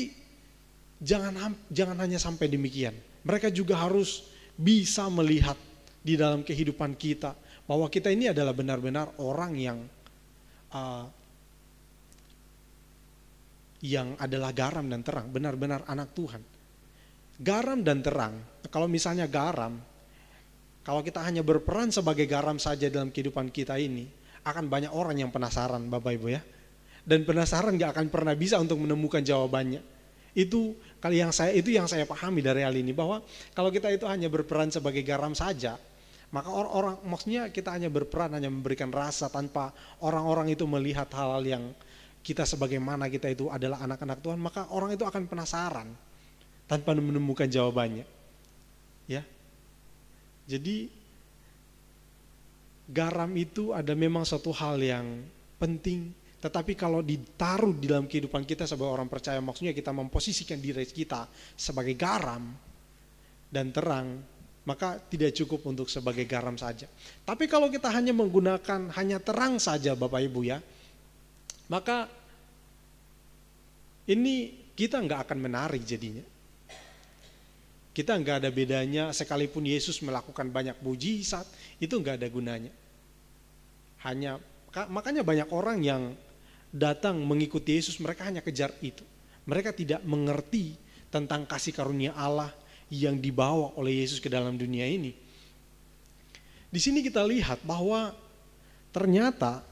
jangan hanya sampai demikian. Mereka juga harus bisa melihat di dalam kehidupan kita bahwa kita ini adalah benar-benar orang yang adalah garam dan terang, benar-benar anak Tuhan. Garam dan terang, kalau misalnya garam, kalau kita hanya berperan sebagai garam saja dalam kehidupan kita ini, akan banyak orang yang penasaran Bapak Ibu ya. Dan penasaran gak akan pernah bisa untuk menemukan jawabannya. Itu yang saya pahami dari hal ini, bahwa kalau kita itu hanya berperan sebagai garam saja, maka orang maksudnya kita hanya berperan, hanya memberikan rasa tanpa orang-orang itu melihat hal-hal yang kita sebagaimana kita itu adalah anak-anak Tuhan, maka orang itu akan penasaran tanpa menemukan jawabannya. Ya. Jadi garam itu ada memang suatu hal yang penting. Tetapi kalau ditaruh di dalam kehidupan kita sebagai orang percaya, maksudnya kita memposisikan diri kita sebagai garam dan terang, maka tidak cukup untuk sebagai garam saja. Tapi kalau kita hanya menggunakan hanya terang saja Bapak Ibu ya, maka ini kita nggak akan menarik jadinya. Kita nggak ada bedanya, sekalipun Yesus melakukan banyak mujizat, itu nggak ada gunanya. Makanya banyak orang yang datang mengikuti Yesus, mereka hanya kejar itu. Mereka tidak mengerti tentang kasih karunia Allah yang dibawa oleh Yesus ke dalam dunia ini. Di sini kita lihat bahwa ternyata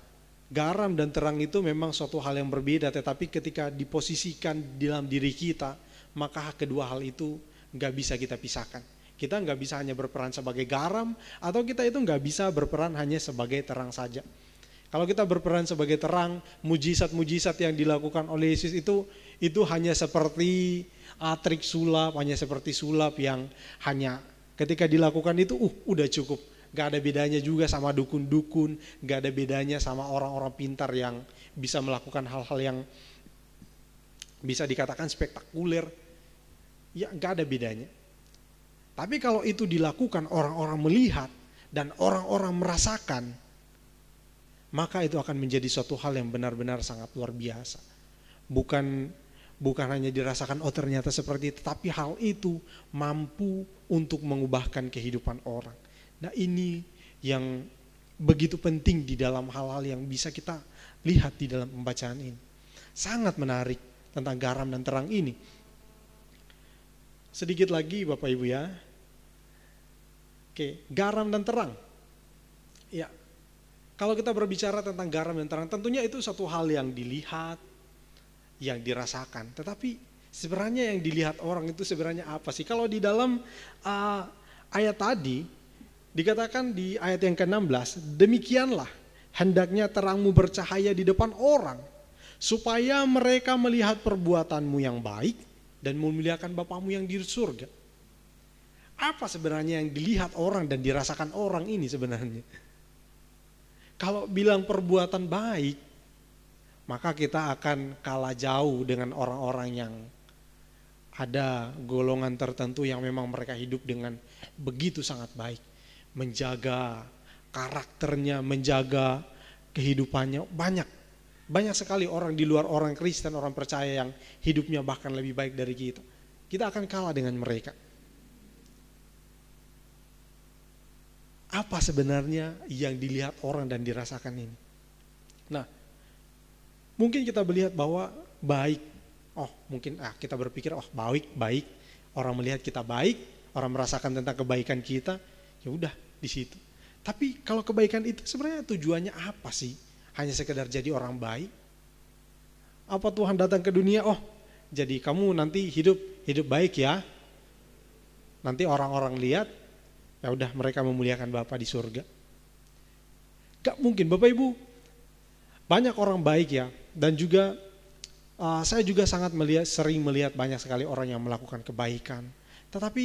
garam dan terang itu memang suatu hal yang berbeda, tetapi ketika diposisikan dalam diri kita, maka kedua hal itu nggak bisa kita pisahkan. Kita nggak bisa hanya berperan sebagai garam, atau kita itu nggak bisa berperan hanya sebagai terang saja. Kalau kita berperan sebagai terang, mujizat-mujizat yang dilakukan oleh Yesus itu hanya seperti trik sulap, hanya seperti sulap yang hanya ketika dilakukan itu udah cukup. Gak ada bedanya juga sama dukun-dukun, gak ada bedanya sama orang-orang pintar yang bisa melakukan hal-hal yang bisa dikatakan spektakuler. Ya gak ada bedanya. Tapi kalau itu dilakukan orang-orang melihat dan orang-orang merasakan, maka itu akan menjadi suatu hal yang benar-benar sangat luar biasa. Bukan hanya dirasakan ternyata seperti itu, tapi hal itu mampu untuk mengubahkan kehidupan orang. Nah ini yang begitu penting di dalam hal-hal yang bisa kita lihat di dalam pembacaan ini. Sangat menarik tentang garam dan terang ini. Sedikit lagi Bapak Ibu ya. Oke, garam dan terang. Ya, kalau kita berbicara tentang garam dan terang, tentunya itu satu hal yang dilihat, yang dirasakan. Tetapi sebenarnya yang dilihat orang itu sebenarnya apa sih? Kalau di dalam ayat tadi, dikatakan di ayat yang ke-16, demikianlah hendaknya terangmu bercahaya di depan orang, supaya mereka melihat perbuatanmu yang baik dan memuliakan Bapamu yang di surga. Apa sebenarnya yang dilihat orang dan dirasakan orang ini sebenarnya? Kalau bilang perbuatan baik, maka kita akan kalah jauh dengan orang-orang yang ada golongan tertentu yang memang mereka hidup dengan begitu sangat baik. Menjaga karakternya, menjaga kehidupannya. Banyak sekali orang di luar orang Kristen, orang percaya yang hidupnya bahkan lebih baik dari kita. Kita akan kalah dengan mereka. Apa sebenarnya yang dilihat orang dan dirasakan ini? Nah, mungkin kita melihat bahwa baik. Mungkin kita berpikir baik. Orang melihat kita baik, orang merasakan tentang kebaikan kita, ya udah di situ. Tapi kalau kebaikan itu sebenarnya tujuannya apa sih? Hanya sekedar jadi orang baik? Apa Tuhan datang ke dunia, jadi kamu nanti hidup baik ya. Nanti orang-orang lihat, ya udah mereka memuliakan Bapa di surga. Gak mungkin Bapak Ibu. Banyak orang baik ya, dan juga saya juga sering melihat banyak sekali orang yang melakukan kebaikan. Tetapi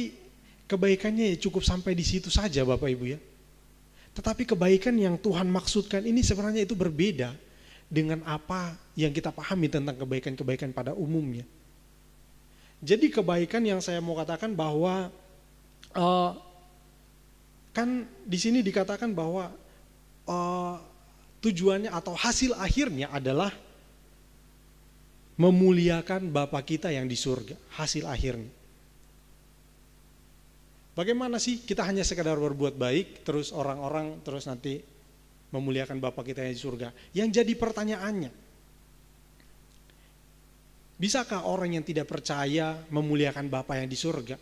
kebaikannya ya cukup sampai di situ saja Bapak Ibu ya. Tetapi kebaikan yang Tuhan maksudkan ini sebenarnya itu berbeda dengan apa yang kita pahami tentang kebaikan-kebaikan pada umumnya. Jadi kebaikan yang saya mau katakan bahwa kan di sini dikatakan bahwa tujuannya atau hasil akhirnya adalah memuliakan Bapa kita yang di surga. Hasil akhirnya. Bagaimana sih kita hanya sekedar berbuat baik, terus orang-orang terus nanti memuliakan Bapa kita yang di surga? Yang jadi pertanyaannya, bisakah orang yang tidak percaya memuliakan Bapa yang di surga?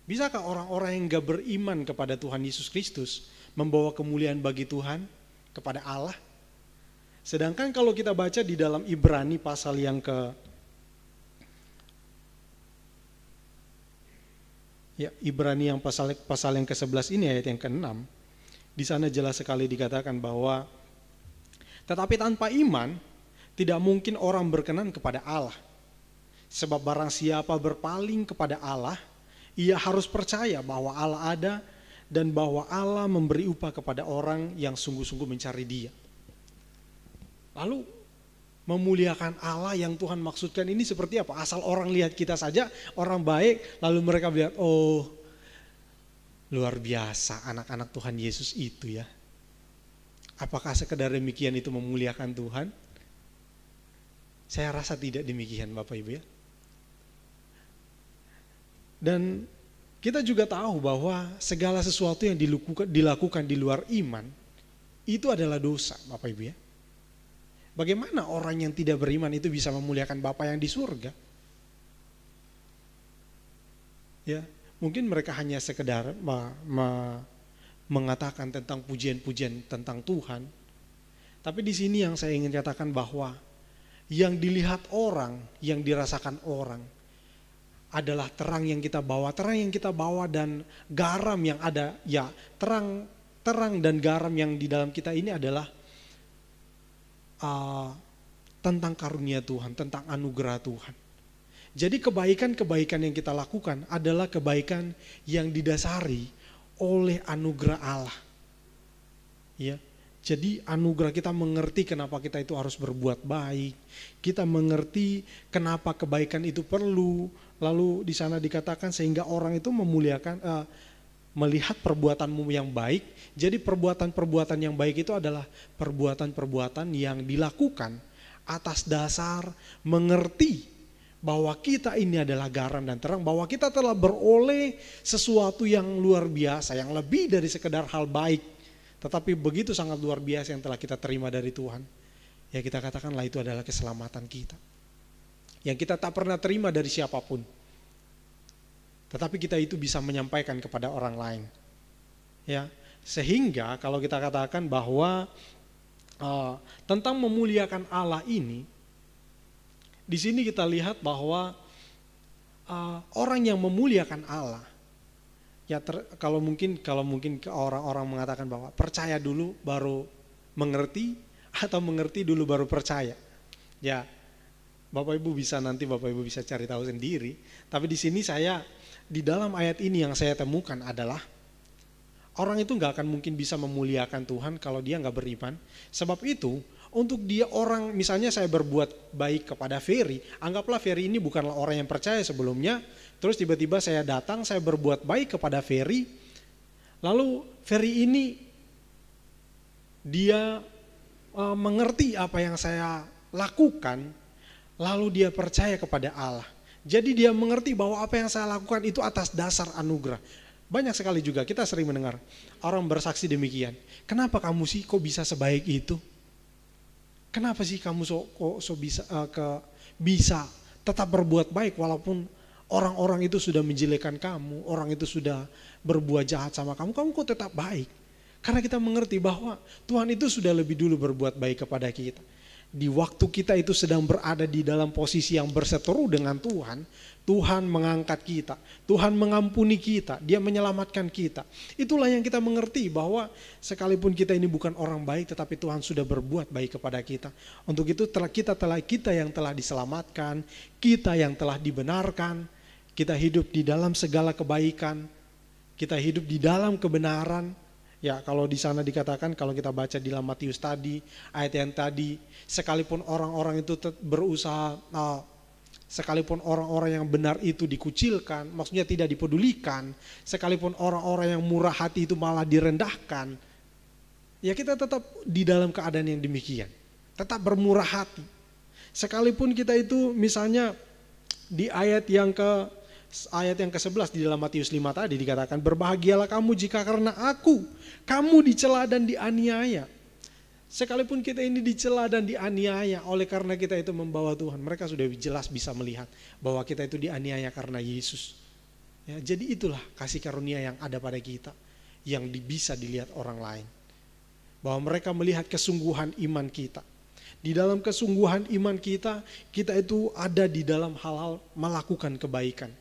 Bisakah orang-orang yang gak beriman kepada Tuhan Yesus Kristus membawa kemuliaan bagi Tuhan, kepada Allah? Sedangkan kalau kita baca di dalam Ibrani pasal yang Ibrani yang pasal yang ke-11 ini ayat yang ke-6, di sana jelas sekali dikatakan bahwa tetapi tanpa iman tidak mungkin orang berkenan kepada Allah. Sebab barang siapa berpaling kepada Allah, ia harus percaya bahwa Allah ada dan bahwa Allah memberi upah kepada orang yang sungguh-sungguh mencari Dia. Lalu memuliakan Allah yang Tuhan maksudkan ini seperti apa? Asal orang lihat kita saja, orang baik, lalu mereka lihat, Luar biasa anak-anak Tuhan Yesus itu ya. Apakah sekedar demikian itu memuliakan Tuhan? Saya rasa tidak demikian Bapak Ibu ya. Dan kita juga tahu bahwa segala sesuatu yang dilakukan di luar iman itu adalah dosa Bapak Ibu ya. Bagaimana orang yang tidak beriman itu bisa memuliakan Bapa yang di surga? Ya, mungkin mereka hanya sekedar mengatakan tentang pujian-pujian tentang Tuhan. Tapi di sini yang saya ingin katakan bahwa yang dilihat orang, yang dirasakan orang adalah terang yang kita bawa dan garam yang ada. Ya, terang dan garam yang di dalam kita ini adalah tentang karunia Tuhan, tentang anugerah Tuhan. Jadi kebaikan-kebaikan yang kita lakukan adalah kebaikan yang didasari oleh anugerah Allah. Ya. Jadi anugerah, kita mengerti kenapa kita itu harus berbuat baik. Kita mengerti kenapa kebaikan itu perlu. Lalu di sana dikatakan sehingga orang itu memuliakan, melihat perbuatanmu yang baik. Jadi perbuatan-perbuatan yang baik itu adalah perbuatan-perbuatan yang dilakukan atas dasar mengerti bahwa kita ini adalah garam dan terang, bahwa kita telah beroleh sesuatu yang luar biasa, yang lebih dari sekedar hal baik, tetapi begitu sangat luar biasa yang telah kita terima dari Tuhan. Ya, kita katakanlah itu adalah keselamatan kita, yang kita tak pernah terima dari siapapun, tetapi kita itu bisa menyampaikan kepada orang lain. Ya, sehingga kalau kita katakan bahwa tentang memuliakan Allah ini, di sini kita lihat bahwa orang yang memuliakan Allah, ya kalau mungkin orang-orang mengatakan bahwa percaya dulu baru mengerti, atau mengerti dulu baru percaya. Ya, Bapak Ibu bisa cari tahu sendiri. Tapi di sini di dalam ayat ini yang saya temukan adalah orang itu nggak akan mungkin bisa memuliakan Tuhan kalau dia nggak beriman. Sebab itu, untuk dia orang, misalnya saya berbuat baik kepada Ferry, anggaplah Ferry ini bukanlah orang yang percaya sebelumnya, terus tiba-tiba saya datang, saya berbuat baik kepada Ferry, lalu Ferry ini dia mengerti apa yang saya lakukan, lalu dia percaya kepada Allah. Jadi dia mengerti bahwa apa yang saya lakukan itu atas dasar anugerah. Banyak sekali juga kita sering mendengar orang bersaksi demikian. Kenapa kamu sih kok bisa sebaik itu? Kenapa sih kamu bisa tetap berbuat baik walaupun orang-orang itu sudah menjelekkan kamu, orang itu sudah berbuat jahat sama kamu kok tetap baik? Karena kita mengerti bahwa Tuhan itu sudah lebih dulu berbuat baik kepada kita. Di waktu kita itu sedang berada di dalam posisi yang berseteru dengan Tuhan, Tuhan mengangkat kita, Tuhan mengampuni kita, Dia menyelamatkan kita. Itulah yang kita mengerti bahwa sekalipun kita ini bukan orang baik, tetapi Tuhan sudah berbuat baik kepada kita. Untuk itu kita yang telah diselamatkan, kita yang telah dibenarkan, kita hidup di dalam segala kebaikan, kita hidup di dalam kebenaran. Ya, kalau di sana dikatakan, kalau kita baca di dalam Matius tadi, ayat yang tadi, sekalipun orang-orang itu berusaha, sekalipun orang-orang yang benar itu dikucilkan, maksudnya tidak dipedulikan, sekalipun orang-orang yang murah hati itu malah direndahkan, ya kita tetap di dalam keadaan yang demikian, tetap bermurah hati. Sekalipun kita itu misalnya di ayat yang ke-11 di dalam Matius 5 tadi dikatakan, berbahagialah kamu jika karena aku, kamu dicela dan dianiaya. Sekalipun kita ini dicela dan dianiaya oleh karena kita itu membawa Tuhan, mereka sudah jelas bisa melihat bahwa kita itu dianiaya karena Yesus. Ya, jadi itulah kasih karunia yang ada pada kita, yang bisa dilihat orang lain. Bahwa mereka melihat kesungguhan iman kita. Di dalam kesungguhan iman kita, kita itu ada di dalam hal-hal melakukan kebaikan,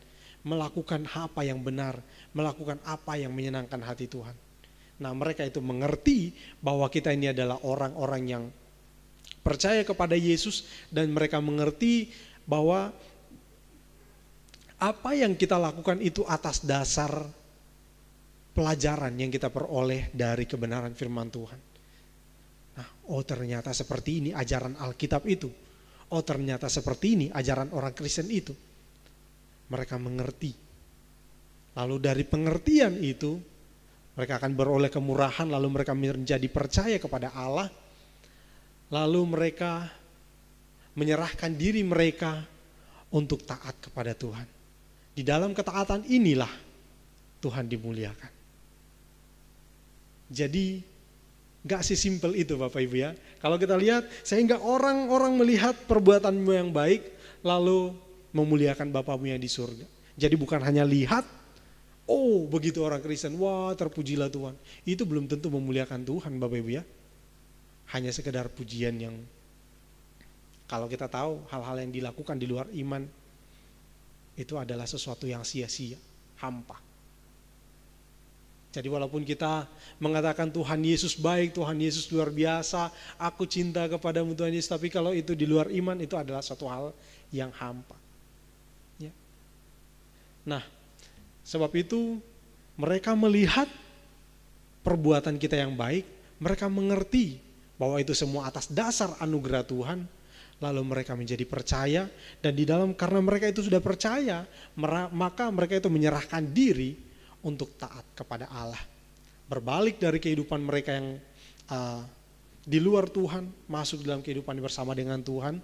melakukan apa yang benar, melakukan apa yang menyenangkan hati Tuhan. Nah, mereka itu mengerti bahwa kita ini adalah orang-orang yang percaya kepada Yesus, dan mereka mengerti bahwa apa yang kita lakukan itu atas dasar pelajaran yang kita peroleh dari kebenaran firman Tuhan. Nah, ternyata seperti ini ajaran Alkitab itu. Ternyata seperti ini ajaran orang Kristen itu. Mereka mengerti. Lalu dari pengertian itu, Mereka akan beroleh kemurahan, lalu mereka menjadi percaya kepada Allah. Lalu mereka menyerahkan diri mereka untuk taat kepada Tuhan. Di dalam ketaatan inilah Tuhan dimuliakan. Jadi gak sesimpel itu Bapak Ibu ya. Kalau kita lihat, sehingga orang-orang melihat perbuatanmu yang baik, lalu memuliakan Bapamu yang di surga. Jadi bukan hanya lihat, oh begitu orang Kristen, wah terpujilah Tuhan. Itu belum tentu memuliakan Tuhan Bapak Ibu ya. Hanya sekedar pujian yang, kalau kita tahu hal-hal yang dilakukan di luar iman, itu adalah sesuatu yang sia-sia, hampa. Jadi walaupun kita mengatakan Tuhan Yesus baik, Tuhan Yesus luar biasa, aku cinta kepadamu Tuhan Yesus, tapi kalau itu di luar iman, itu adalah satu hal yang hampa. Ya. Nah, sebab itu mereka melihat perbuatan kita yang baik, mereka mengerti bahwa itu semua atas dasar anugerah Tuhan, lalu mereka menjadi percaya, dan di dalam karena mereka itu sudah percaya, maka mereka itu menyerahkan diri untuk taat kepada Allah. Berbalik dari kehidupan mereka yang di luar Tuhan, masuk dalam kehidupan bersama dengan Tuhan,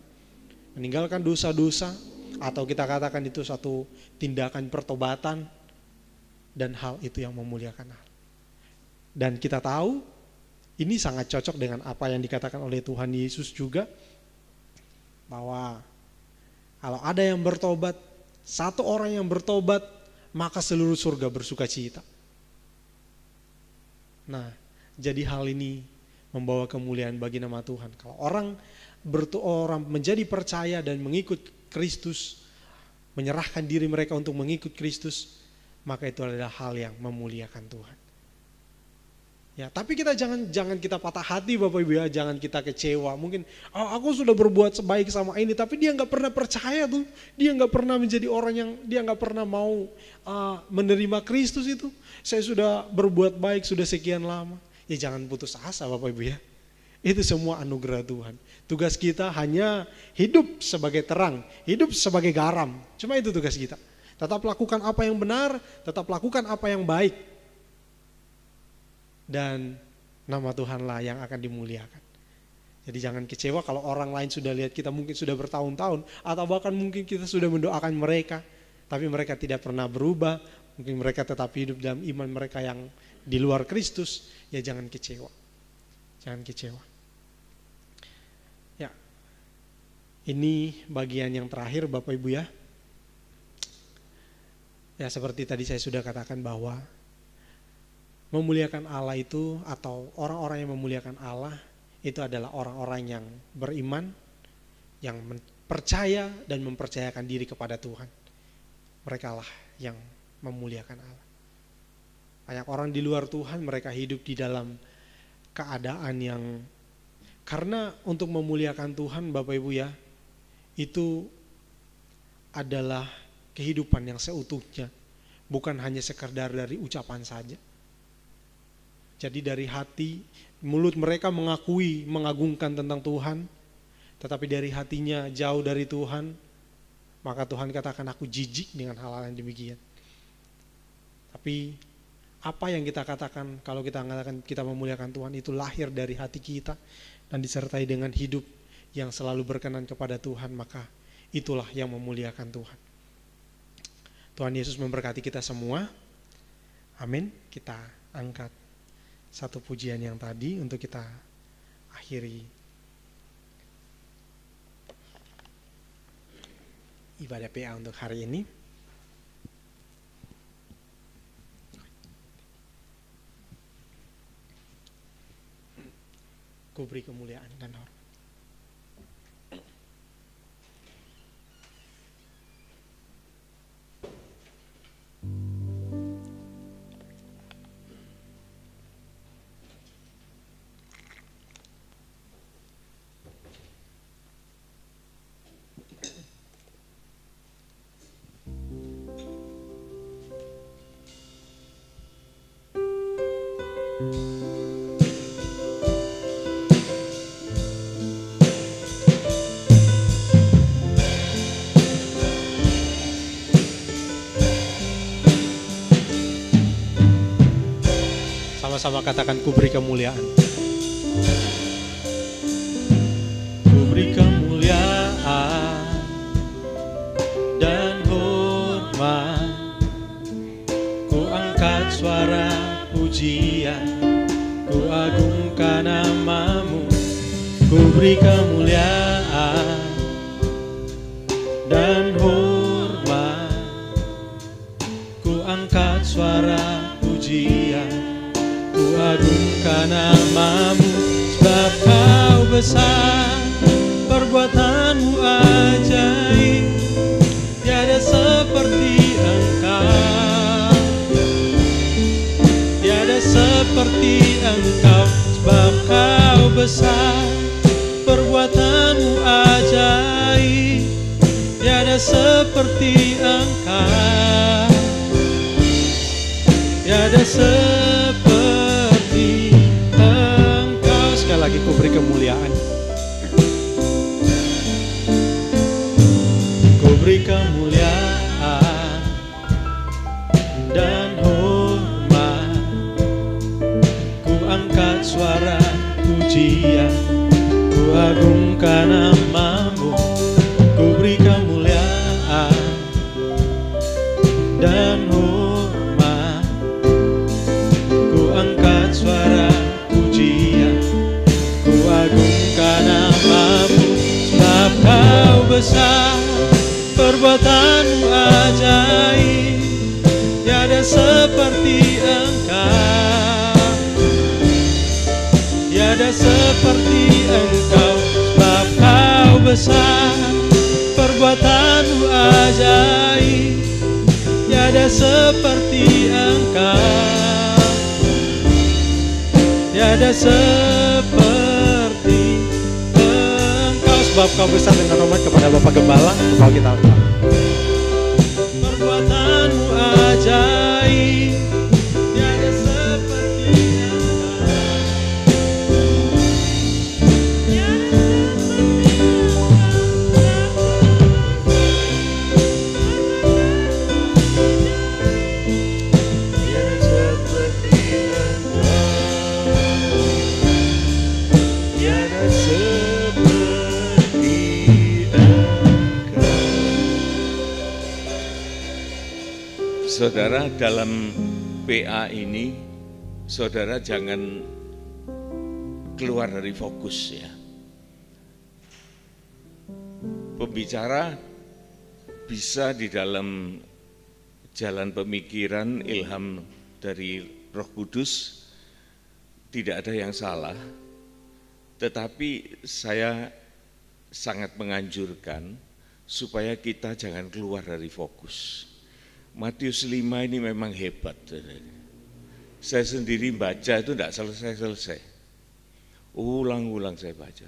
meninggalkan dosa-dosa, atau kita katakan itu satu tindakan pertobatan, dan hal itu yang memuliakan Allah. Dan kita tahu, ini sangat cocok dengan apa yang dikatakan oleh Tuhan Yesus juga, bahwa kalau ada yang bertobat, satu orang yang bertobat, maka seluruh surga bersuka cita. Nah, jadi hal ini membawa kemuliaan bagi nama Tuhan. Kalau orang menjadi percaya dan mengikut Kristus, menyerahkan diri mereka untuk mengikut Kristus, maka itu adalah hal yang memuliakan Tuhan. Ya, tapi kita jangan kita patah hati Bapak Ibu ya, jangan kita kecewa. Mungkin aku sudah berbuat sebaik sama ini, tapi dia nggak pernah percaya tuh, dia nggak pernah menjadi orang yang dia nggak pernah mau menerima Kristus itu. Saya sudah berbuat baik sudah sekian lama. Ya jangan putus asa Bapak Ibu ya. Itu semua anugerah Tuhan. Tugas kita hanya hidup sebagai terang, hidup sebagai garam. Cuma itu tugas kita. Tetap lakukan apa yang benar, tetap lakukan apa yang baik. Dan nama Tuhanlah yang akan dimuliakan. Jadi jangan kecewa kalau orang lain sudah lihat kita mungkin sudah bertahun-tahun, atau bahkan mungkin kita sudah mendoakan mereka, tapi mereka tidak pernah berubah, mungkin mereka tetap hidup dalam iman mereka yang di luar Kristus, ya jangan kecewa. Jangan kecewa. Ya, ini bagian yang terakhir Bapak Ibu ya. Ya seperti tadi saya sudah katakan bahwa memuliakan Allah itu, atau orang-orang yang memuliakan Allah itu adalah orang-orang yang beriman, yang percaya dan mempercayakan diri kepada Tuhan. Mereka lah yang memuliakan Allah. Banyak orang di luar Tuhan, mereka hidup di dalam keadaan yang, karena untuk memuliakan Tuhan Bapak Ibu ya, itu adalah kehidupan yang seutuhnya, bukan hanya sekedar dari ucapan saja. Jadi dari hati, mulut mereka mengakui, mengagungkan tentang Tuhan, tetapi dari hatinya jauh dari Tuhan, maka Tuhan katakan aku jijik dengan hal-hal yang demikian. Tapi apa yang kita katakan kalau kita mengatakan kita memuliakan Tuhan, itu lahir dari hati kita dan disertai dengan hidup yang selalu berkenan kepada Tuhan, maka itulah yang memuliakan Tuhan. Tuhan Yesus memberkati kita semua. Amin. Kita angkat satu pujian yang tadi untuk kita akhiri ibadah PA untuk hari ini. Ku beri kemuliaan dan hormat. Sama-sama katakan, ku beri kemuliaan. Ku beri kemuliaan dan hormat, ku angkat suara pujian, ku agungkan namamu. Ku beri kemuliaan dan hormat, ku angkat suara pujian, ku agungkan namamu. Sebab kau besar, perbuatanmu ajaib, tiada seperti engkau, tiada seperti engkau. Sebab kau besar, perbuatanmu ajaib, tiada seperti engkau, tiada seperti engkau. Sekali lagi, ku beri kemuliaan, ku beri kemuliaan dan hormat, ku angkat suara pujian, ku agungkan namamu. Ku beri kemuliaan dan hormat, ku angkat suara pujian, ku agungkan namamu. Sebab kau besar, perbuatanmu ajaib, tiada seperti engkau, tiada seperti engkau. Sebab kau besar, perbuatanmu ajaib, tiada seperti engkau, tiada seperti engkau. Sebab kau besar, dengan hormat kepada Bapak Gembala, kalau kita angkat. Perbuatanmu ajaib, tiada seperti engkau, Saudara, dalam PA ini, saudara jangan keluar dari fokus ya. Pembicara bisa di dalam jalan pemikiran, ilham dari Roh Kudus, tidak ada yang salah. Tetapi saya sangat menganjurkan supaya kita jangan keluar dari fokus. Matius 5 ini memang hebat. Saya sendiri baca itu tidak selesai-selesai. Ulang-ulang saya baca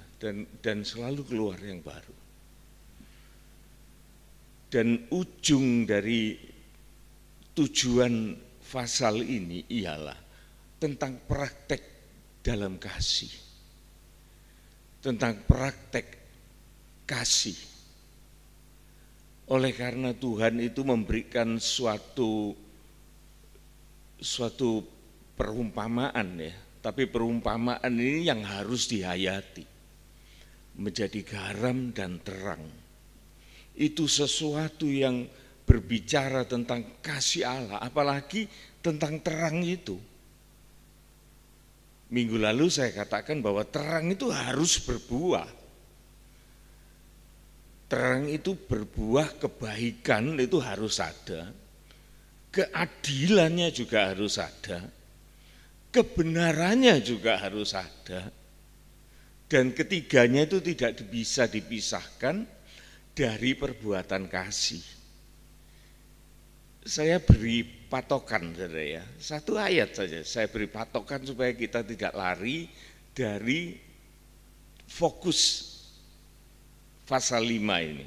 dan selalu keluar yang baru. Dan ujung dari tujuan pasal ini ialah tentang praktek dalam kasih. Tentang praktek kasih. Oleh karena Tuhan itu memberikan suatu perumpamaan ya, tapi perumpamaan ini yang harus dihayati, menjadi garam dan terang. Itu sesuatu yang berbicara tentang kasih Allah, apalagi tentang terang itu. Minggu lalu saya katakan bahwa terang itu harus berbuah. Terang itu berbuah kebaikan, itu harus ada. Keadilannya juga harus ada. Kebenarannya juga harus ada. Dan ketiganya itu tidak bisa dipisahkan dari perbuatan kasih. Saya beri patokan, saudara ya. Satu ayat saja saya beri patokan supaya kita tidak lari dari fokus pasal 5 ini.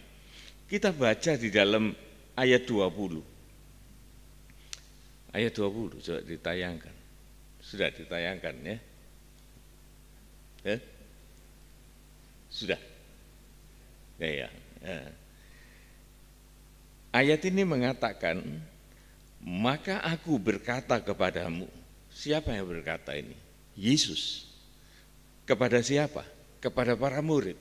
Kita baca di dalam ayat 20. Ayat 20 coba ditayangkan. Sudah ditayangkan ya? Sudah. Ya. Ayat ini mengatakan, maka aku berkata kepadamu, Siapa yang berkata ini? Yesus. Kepada siapa? Kepada para murid.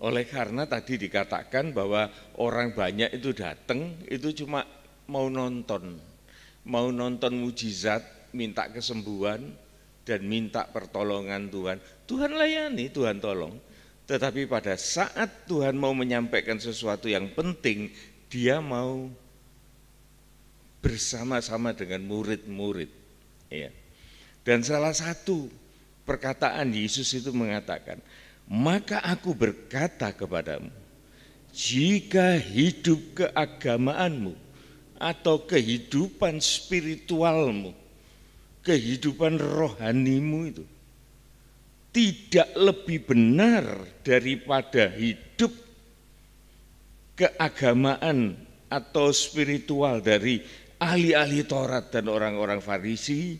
Oleh karena tadi dikatakan bahwa orang banyak itu datang, itu cuma mau nonton mujizat, minta kesembuhan, dan minta pertolongan Tuhan. Tuhan layani, Tuhan tolong. Tetapi pada saat Tuhan mau menyampaikan sesuatu yang penting, dia mau bersama-sama dengan murid-murid. Ya. Dan salah satu perkataan Yesus itu mengatakan, maka aku berkata kepadamu, jika hidup keagamaanmu atau kehidupan spiritualmu, kehidupan rohanimu itu tidak lebih benar daripada hidup keagamaan atau spiritual dari ahli-ahli Taurat dan orang-orang Farisi,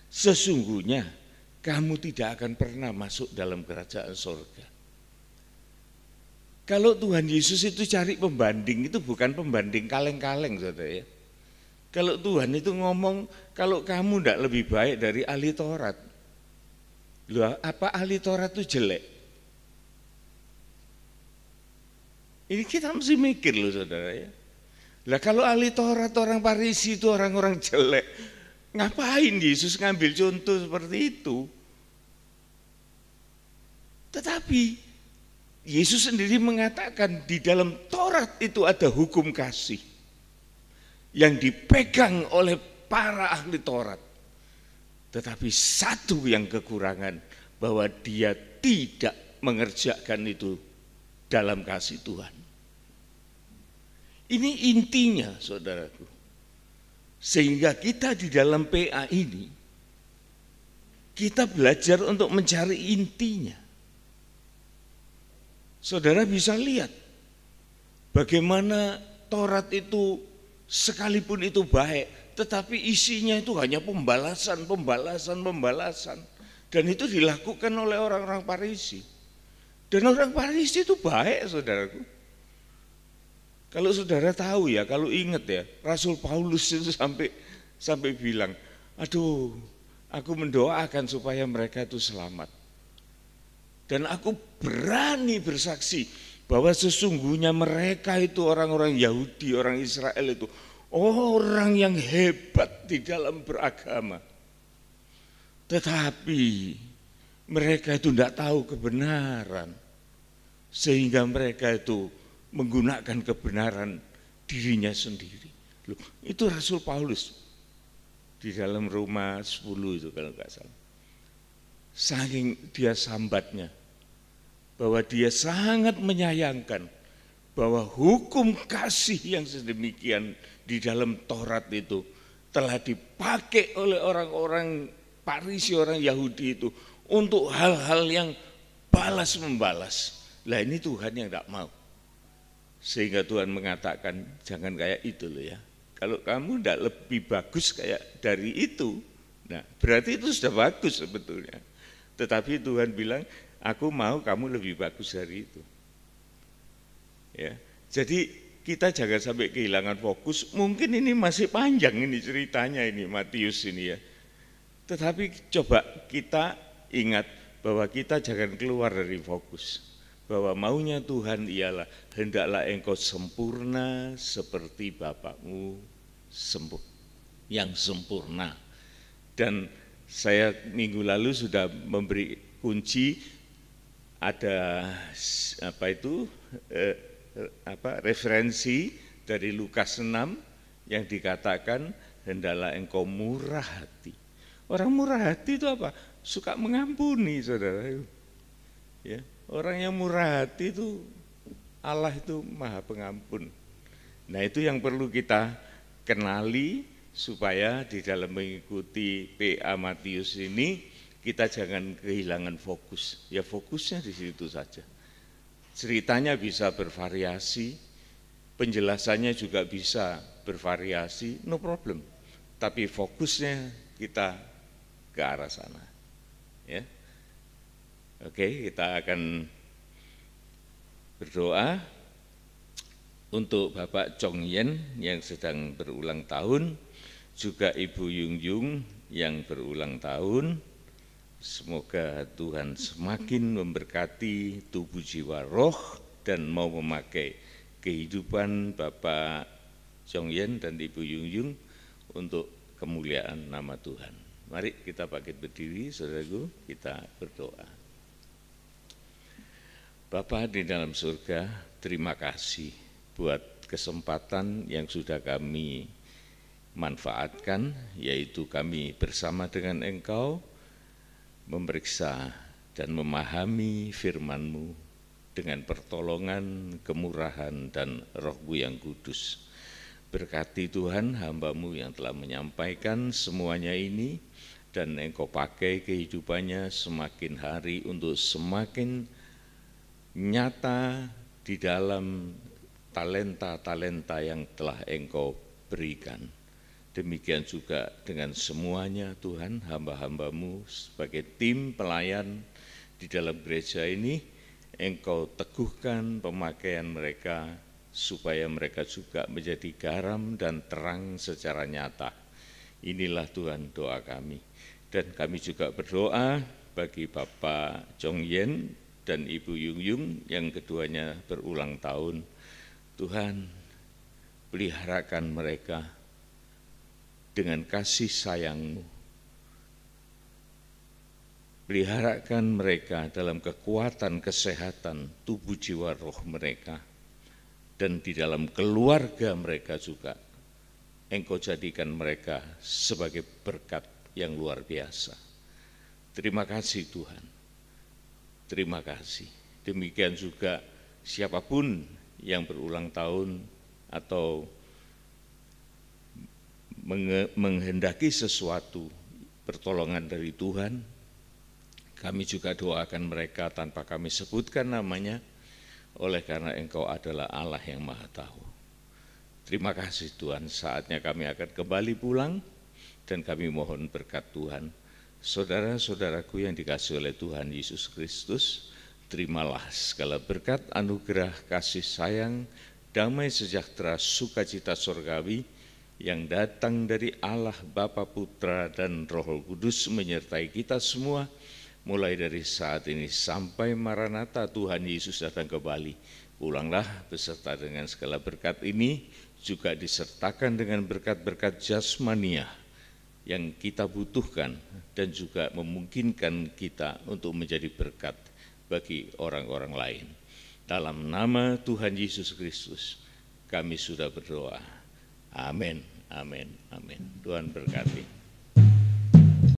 sesungguhnya kamu tidak akan pernah masuk dalam kerajaan surga. Kalau Tuhan Yesus itu cari pembanding, itu bukan pembanding kaleng-kaleng, saudara ya. Kalau Tuhan itu ngomong, kalau kamu tidak lebih baik dari ahli Taurat, loh, apa ahli Taurat itu jelek? Ini kita mesti mikir loh saudara ya. Lah kalau ahli Taurat orang Farisi itu orang-orang jelek, ngapain Yesus ngambil contoh seperti itu? Tetapi Yesus sendiri mengatakan di dalam Taurat itu ada hukum kasih yang dipegang oleh para ahli Taurat. Tetapi satu yang kekurangan, bahwa dia tidak mengerjakan itu dalam kasih Tuhan. Ini intinya saudaraku. Sehingga kita di dalam PA ini, kita belajar untuk mencari intinya. Saudara bisa lihat bagaimana Taurat itu sekalipun itu baik, tetapi isinya itu hanya pembalasan. Dan itu dilakukan oleh orang-orang Farisi. Dan orang Farisi itu baik saudaraku. Kalau saudara tahu ya, kalau ingat ya, Rasul Paulus itu sampai bilang, aduh, aku mendoakan supaya mereka itu selamat. Dan aku berani bersaksi bahwa sesungguhnya mereka itu orang-orang Yahudi, orang Israel itu orang yang hebat di dalam beragama. Tetapi mereka itu tidak tahu kebenaran, sehingga mereka itu menggunakan kebenaran dirinya sendiri. Loh, itu Rasul Paulus di dalam Roma 10 itu kalau nggak salah. Saking dia sambatnya, bahwa dia sangat menyayangkan bahwa hukum kasih yang sedemikian di dalam Taurat itu telah dipakai oleh orang-orang Farisi, orang Yahudi itu untuk hal-hal yang balas-membalas. Lah ini Tuhan yang tidak mau. Sehingga Tuhan mengatakan jangan kayak itu loh ya. Kalau kamu tidak lebih bagus kayak dari itu, nah berarti itu sudah bagus sebetulnya. Tetapi Tuhan bilang, aku mau kamu lebih bagus dari itu. Ya, jadi kita jangan sampai kehilangan fokus. Mungkin ini masih panjang ini ceritanya ini Matius ini ya. Tetapi coba kita ingat bahwa kita jangan keluar dari fokus. Bahwa maunya Tuhan ialah hendaklah engkau sempurna seperti Bapakmu yang sempurna. Dan saya minggu lalu sudah memberi kunci, ada referensi dari Lukas 6 yang dikatakan hendaklah engkau murah hati. Orang murah hati itu apa? Suka mengampuni saudara. Ya, orang yang murah hati itu Allah itu Maha Pengampun. Nah itu yang perlu kita kenali supaya di dalam mengikuti PA Matius ini kita jangan kehilangan fokus. Ya fokusnya di situ saja. Ceritanya bisa bervariasi, penjelasannya juga bisa bervariasi, no problem. Tapi fokusnya kita ke arah sana. Ya. Oke, kita akan berdoa untuk Bapak Chong Yen yang sedang berulang tahun. juga Ibu Yung Yung yang berulang tahun. Semoga Tuhan semakin memberkati tubuh jiwa roh dan mau memakai kehidupan Bapak Chong Yen dan Ibu Yung Yung untuk kemuliaan nama Tuhan. Mari kita bangkit berdiri, saudaraku, kita berdoa. Bapa di dalam surga, terima kasih buat kesempatan yang sudah kami manfaatkan, yaitu kami bersama dengan Engkau memeriksa dan memahami firman-Mu dengan pertolongan, kemurahan, dan Roh-Mu yang kudus. Berkati Tuhan hamba-Mu yang telah menyampaikan semuanya ini, dan Engkau pakai kehidupannya semakin hari untuk semakin nyata di dalam talenta-talenta yang telah Engkau berikan. Demikian juga dengan semuanya Tuhan, hamba-hamba-Mu sebagai tim pelayan di dalam gereja ini, Engkau teguhkan pemakaian mereka supaya mereka juga menjadi garam dan terang secara nyata. Inilah Tuhan doa kami. Dan kami juga berdoa bagi Bapak Chong Yen dan Ibu Yung Yung yang keduanya berulang tahun. Tuhan, peliharakan mereka dengan kasih sayang-Mu. Peliharakan mereka dalam kekuatan kesehatan tubuh jiwa roh mereka. Dan di dalam keluarga mereka juga, Engkau jadikan mereka sebagai berkat yang luar biasa. Terima kasih Tuhan. Terima kasih. Demikian juga siapapun yang berulang tahun atau menghendaki sesuatu pertolongan dari Tuhan, kami juga doakan mereka tanpa kami sebutkan namanya, oleh karena Engkau adalah Allah yang Maha Tahu. Terima kasih Tuhan, saatnya kami akan kembali pulang dan kami mohon berkat Tuhan. Saudara-saudaraku yang dikasihi oleh Tuhan Yesus Kristus, terimalah segala berkat, anugerah, kasih sayang, damai sejahtera, sukacita surgawi yang datang dari Allah Bapa, Putra, dan Roh Kudus menyertai kita semua, mulai dari saat ini sampai Maranatha Tuhan Yesus datang kembali. Pulanglah beserta dengan segala berkat ini, juga disertakan dengan berkat-berkat jasmania yang kita butuhkan dan juga memungkinkan kita untuk menjadi berkat bagi orang-orang lain. Dalam nama Tuhan Yesus Kristus, kami sudah berdoa. Amin, amin, amin. Tuhan berkati.